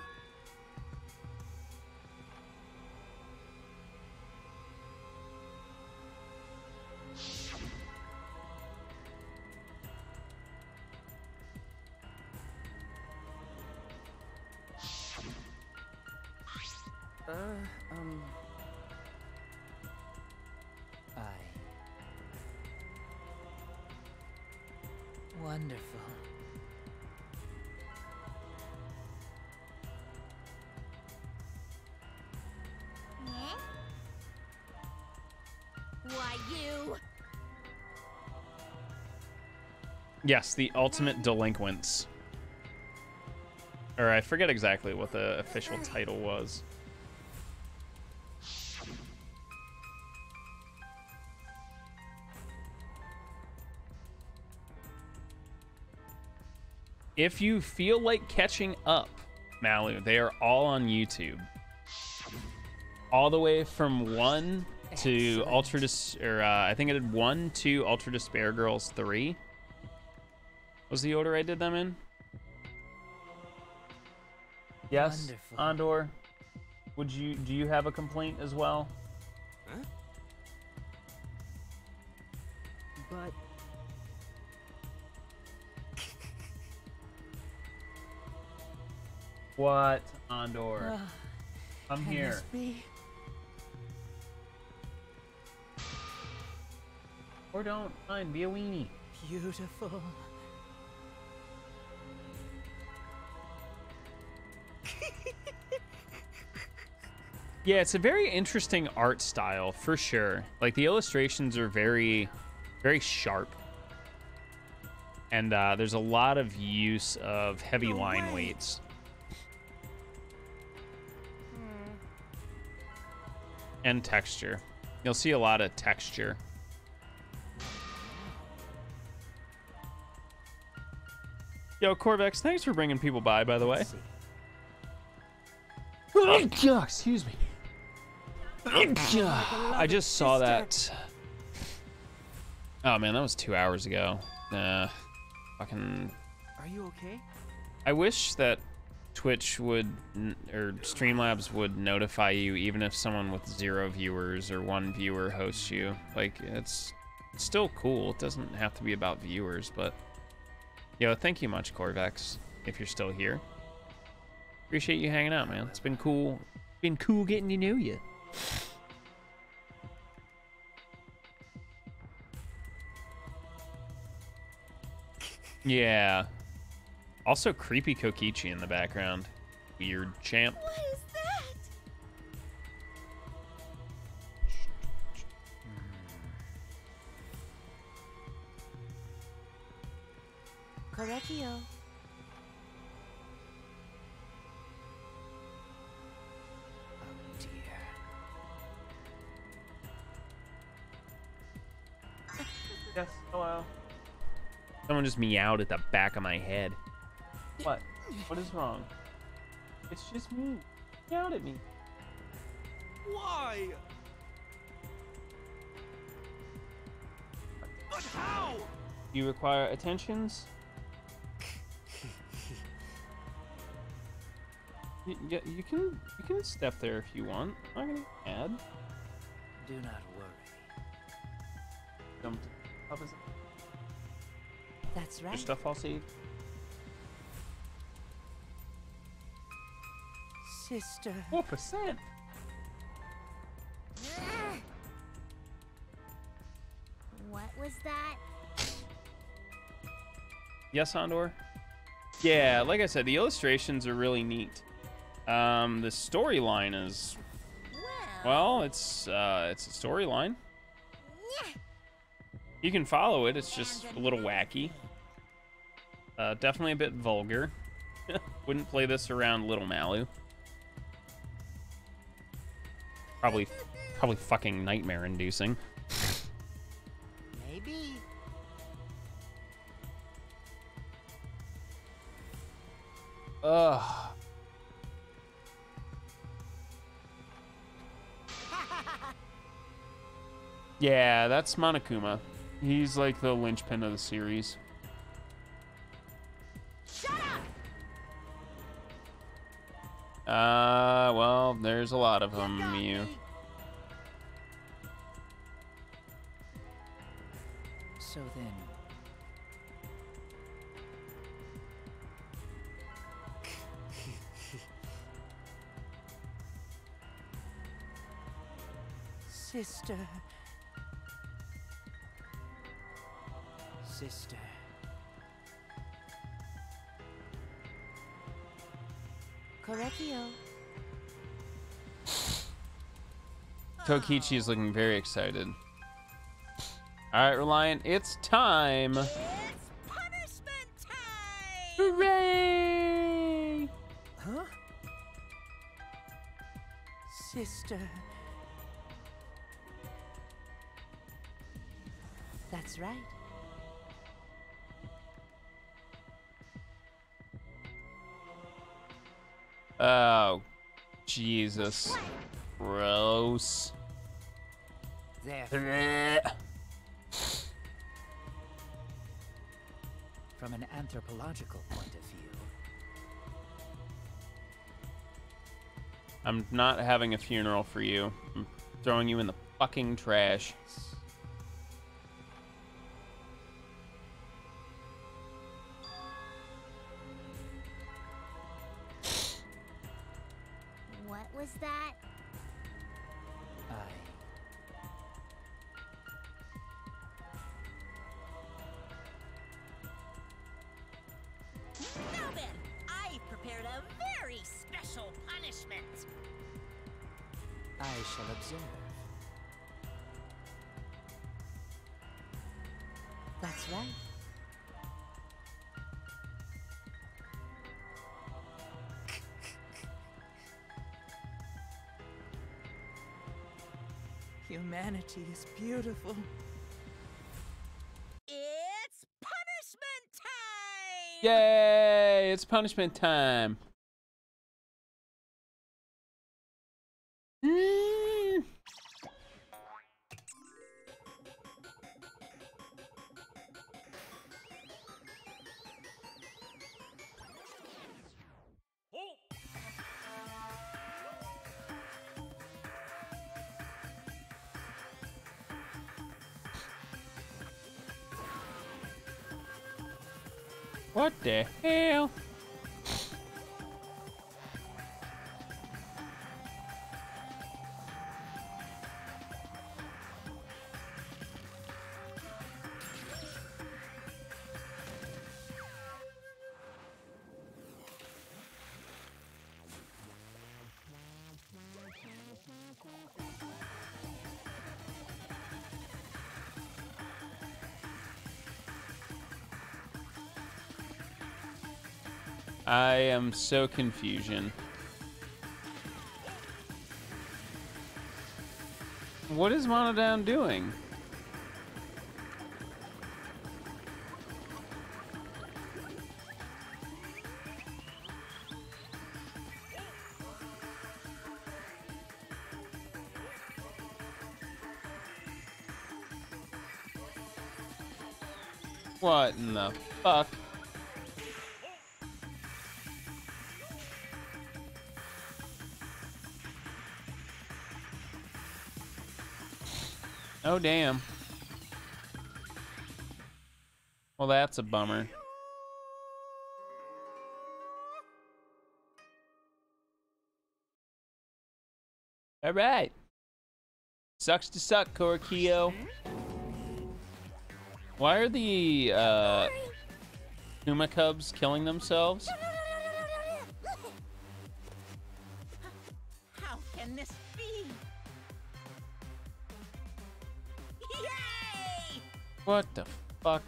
Wonderful. Huh? Why, you? Yes, the ultimate delinquents. Or I forget exactly what the official title was. If you feel like catching up, Malu, they are all on YouTube. All the way from 1 to Ultra I think I did 1, 2, Ultra Despair Girls 3. Was the order I did them in? Yes, Wonderful. Andor. Do you have a complaint as well? Huh? but What, Andor? I'm can here. this be? Or don't. Fine, be a weenie. Beautiful. Yeah, it's a very interesting art style for sure. Like the illustrations are very, very sharp, and there's a lot of use of heavy line weights. And texture. You'll see a lot of texture. Yo, Corvex, thanks for bringing people by the way. Excuse me. I just saw that. Oh man, that was 2 hours ago. Fucking. Are you okay? I wish that Twitch would, or Streamlabs would notify you even if someone with 0 viewers or 1 viewer hosts you. Like, it's still cool. It doesn't have to be about viewers, but. Yo, thank you much, Corvex, if you're still here. Appreciate you hanging out, man. It's been cool. Been cool getting to know you. Yeah. Also, creepy Kokichi in the background. Weird champ. What is that? Correcchio. Oh dear. Yes, hello. Someone just meowed at the back of my head. What? What is wrong? It's just me. Meowed at me. Why? But how? You require attentions? You can step there if you want. I'm not gonna add. Do not worry. Jump. How is it? That's Your right. stuff all saved? Sister. 4%. What was that? Yes, Andor? Yeah, like I said, the illustrations are really neat. The storyline is, well, it's a storyline. You can follow it. It's just a little wacky. Definitely a bit vulgar. Wouldn't play this around Little Malu. Probably fucking nightmare-inducing. Maybe. Ugh. Yeah, that's Monokuma. He's like the linchpin of the series. Well, there's a lot of them, Miu. So then, Sister. sister, Correcchio. Kokichi is looking very excited. All right, Reliant, it's time. It's punishment time! Hooray! Huh? Sister. That's right. Oh, Jesus. Gross. There. from an anthropological point of view. I'm not having a funeral for you. I'm throwing you in the fucking trash. was that? Now then, I've prepared a very special punishment. I shall observe. That's right. Humanity is beautiful. It's punishment time! Yay! It's punishment time. What the hell? I am so confusion. What is Monodown doing? What in the fuck? Oh, damn. Well, that's a bummer. All right. Sucks to suck, Korokio. Why are the Kuma cubs killing themselves? How can this be? Yay! What the fuck?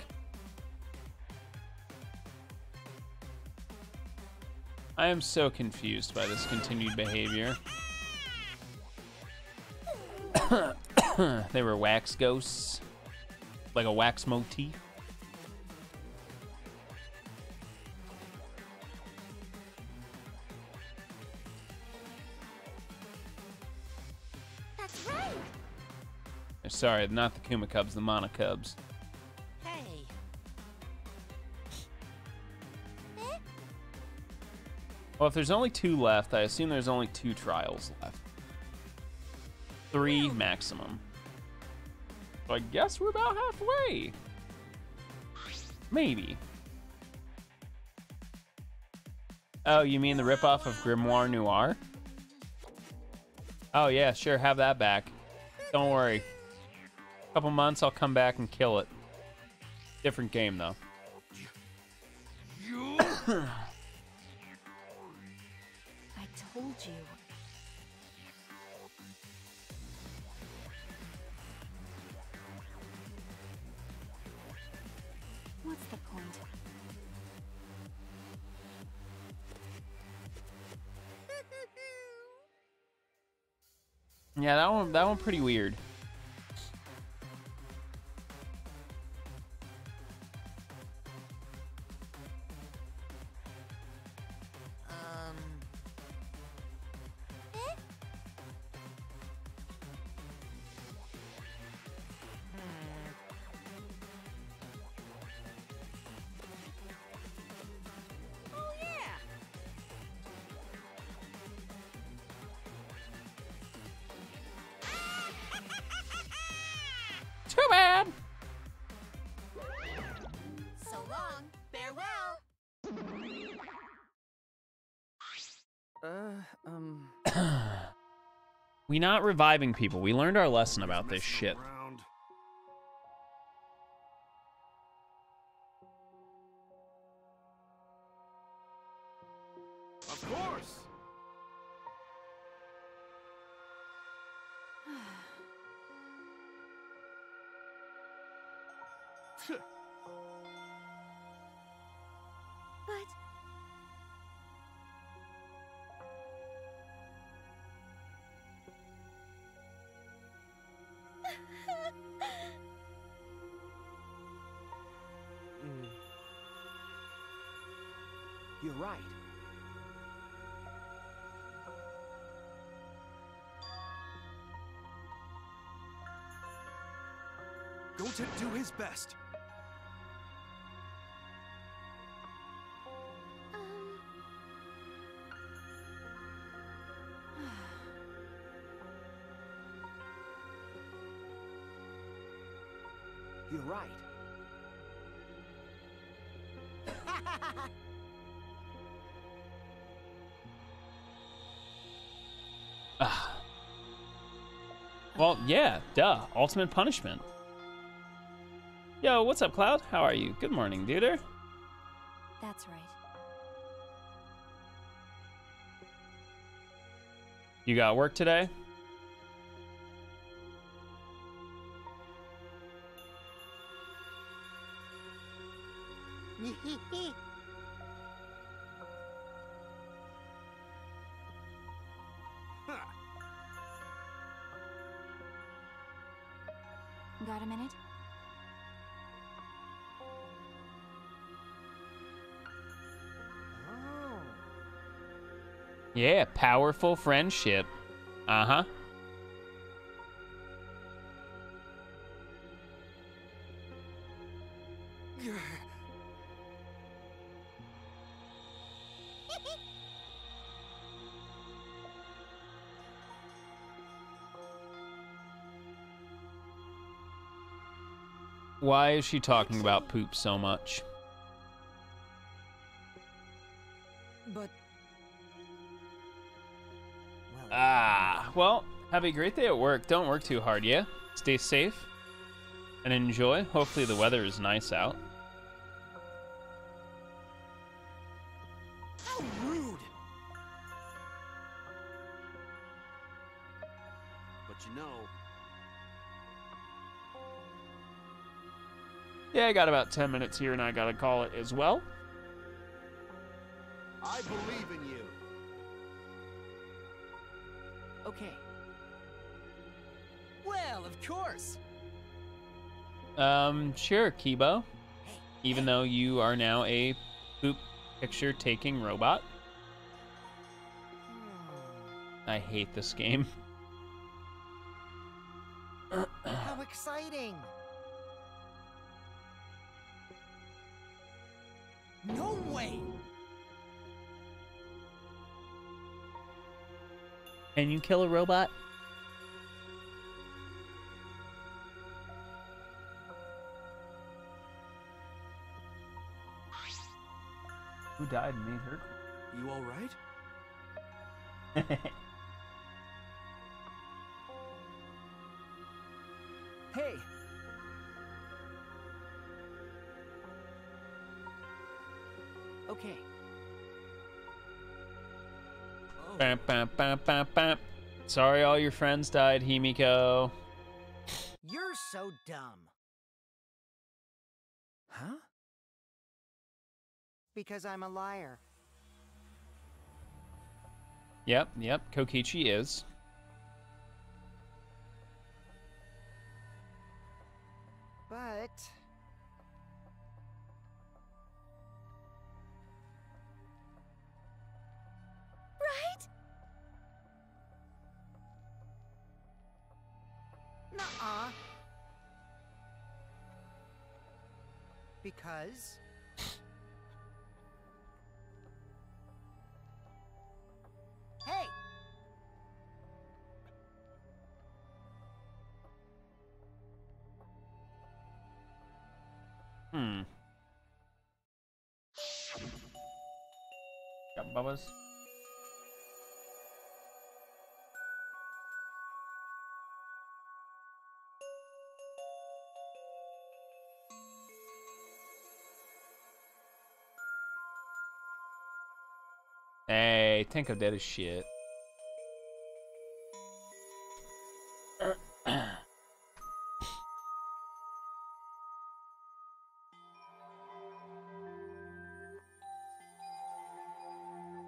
I am so confused by this continued behavior. They were wax ghosts. Like a wax motif. That's right. Sorry, not the Kuma Cubs, the Mana Cubs. Hey. Well, if there's only 2 left, I assume there's only 2 trials left. 3 maximum. So I guess we're about halfway. Maybe. Oh, you mean the ripoff of Grimoire Noir? Oh yeah, sure, have that back. Don't worry. Couple months, I'll come back and kill it. Different game though. I told you. What's the point? Yeah, that one pretty weird. Oh yeah. Too bad. So long. Farewell. We not reviving people. We learned our lesson about this shit. Around. Of course. But... You're right. Going to do his best. You're right. Well, yeah, duh. Ultimate punishment. Yo, what's up, Cloud? How are you? Good morning, duder. That's right. You got work today? Got a minute? Oh. Yeah, powerful friendship. Uh-huh. Why is she talking about poop so much? But Well, have a great day at work. Don't work too hard, yeah? Stay safe and enjoy. Hopefully the weather is nice out. how rude! But you know, Yeah, I got about 10 minutes here and I gotta call it as well. I believe in you. Okay. Well, of course. Sure, Kibo. Even though you are now a poop picture taking robot. I hate this game. How exciting! No way! Can you kill a robot? Who died and made her? You all right? Hey, Okay. Bam, bam, bam, bam, bam. Sorry all your friends died, Himiko. You're so dumb. Huh? Because I'm a liar. Yep, Kokichi is. But... Right? Nuh-uh. Because... Hey! Got Bubba's. Hey, Tenko dead as shit.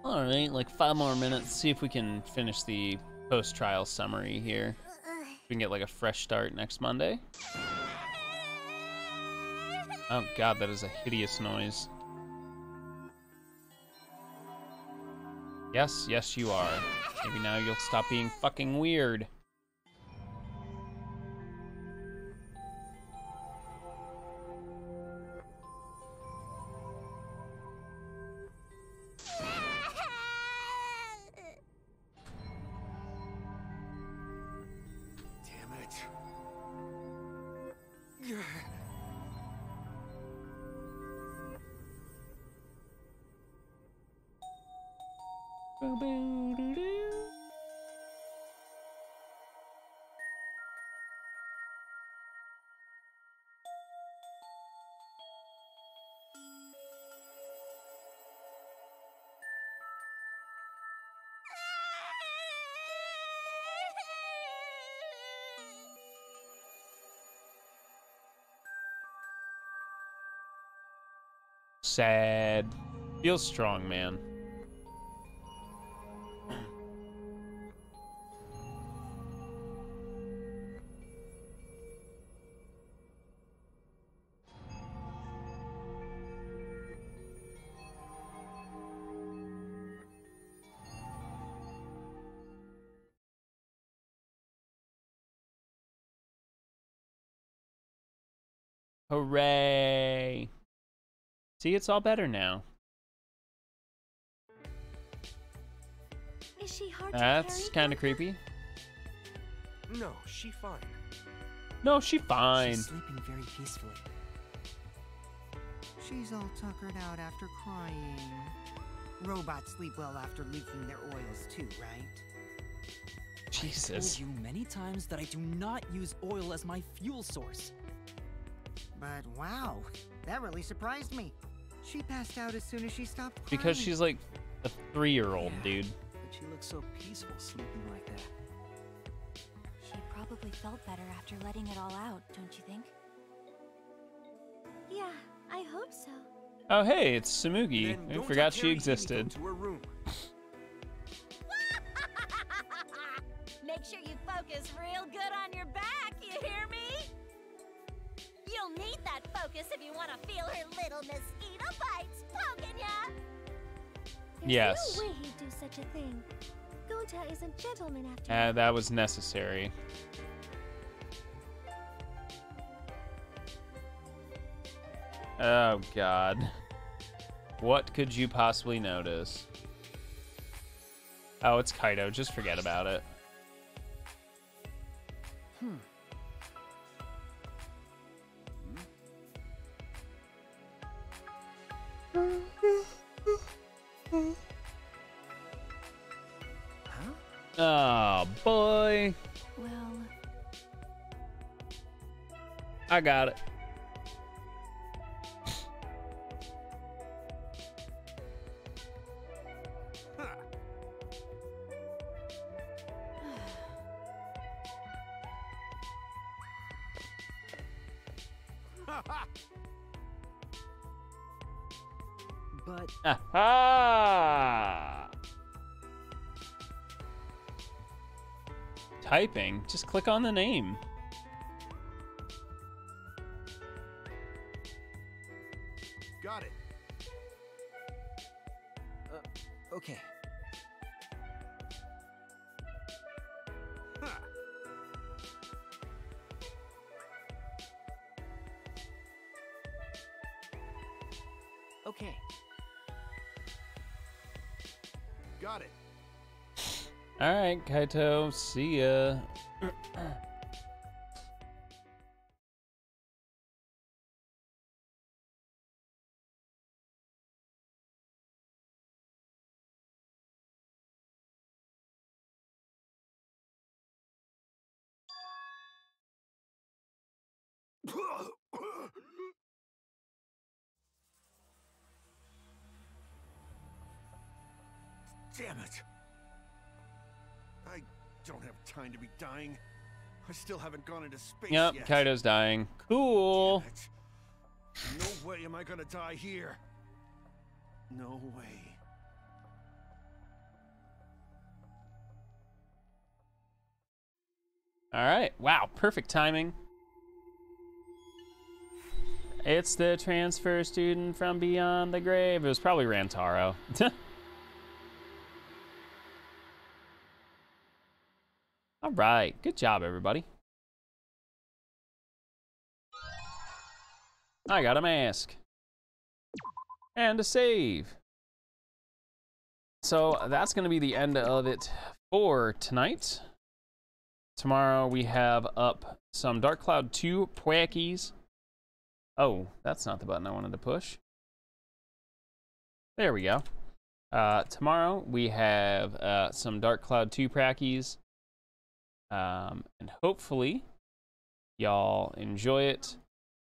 Alright, like 5 more minutes. See if we can finish the post-trial summary here. We can get like a fresh start next Monday. Oh god, that is a hideous noise. Yes, yes you are. Maybe now you'll stop being fucking weird. Damn it. Sad. Feels strong, man. Hooray! See, it's all better now. Is she hard That's to kind of creepy. No, she fine. No, she fine. She's sleeping very peacefully. She's all tuckered out after crying. Robots sleep well after leaking their oils too, right? I've Jesus. told you many times that I do not use oil as my fuel source. But wow, that really surprised me. She passed out as soon as she stopped crying. Because she's like a 3-year-old, Yeah. dude. But she looks so peaceful sleeping like that. She probably felt better after letting it all out, don't you think? Yeah, I hope so. Oh, hey, it's Tsumugi. Then I don't forgot she carry Himiko existed. to her room. Make sure you focus real good on your back, you hear me? You'll need that focus if you want to feel her little mosquito bites poking ya! There's Yes. no way he'd do such a thing. Gonta isn't gentleman after all. That was necessary. Oh, God. What could you possibly notice? Oh, it's Kaido. Just forget about it. Oh, boy. Well, I got it. But Aha! Typing. Just click on the name. Got it. okay. Ha! Okay. Got it. All right, Kaito. See ya. Damn it. I don't have time to be dying. I still haven't gone into space Yep, yet. Kaido's dying. Cool. Damn it. No way am I gonna die here. No way. All right. Wow, perfect timing. It's the transfer student from beyond the grave. It was probably Rantaro. All right. Good job, everybody. I got a mask. And a save. So that's going to be the end of it for tonight. Tomorrow we have up some Dark Cloud 2 Pwackies. Oh, that's not the button I wanted to push. There we go. Tomorrow we have some Dark Cloud 2 Prackies. And hopefully y'all enjoy it.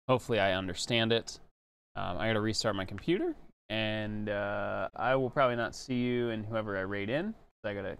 Hopefully I understand it. I gotta restart my computer. And I will probably not see you and whoever I raid in. I gotta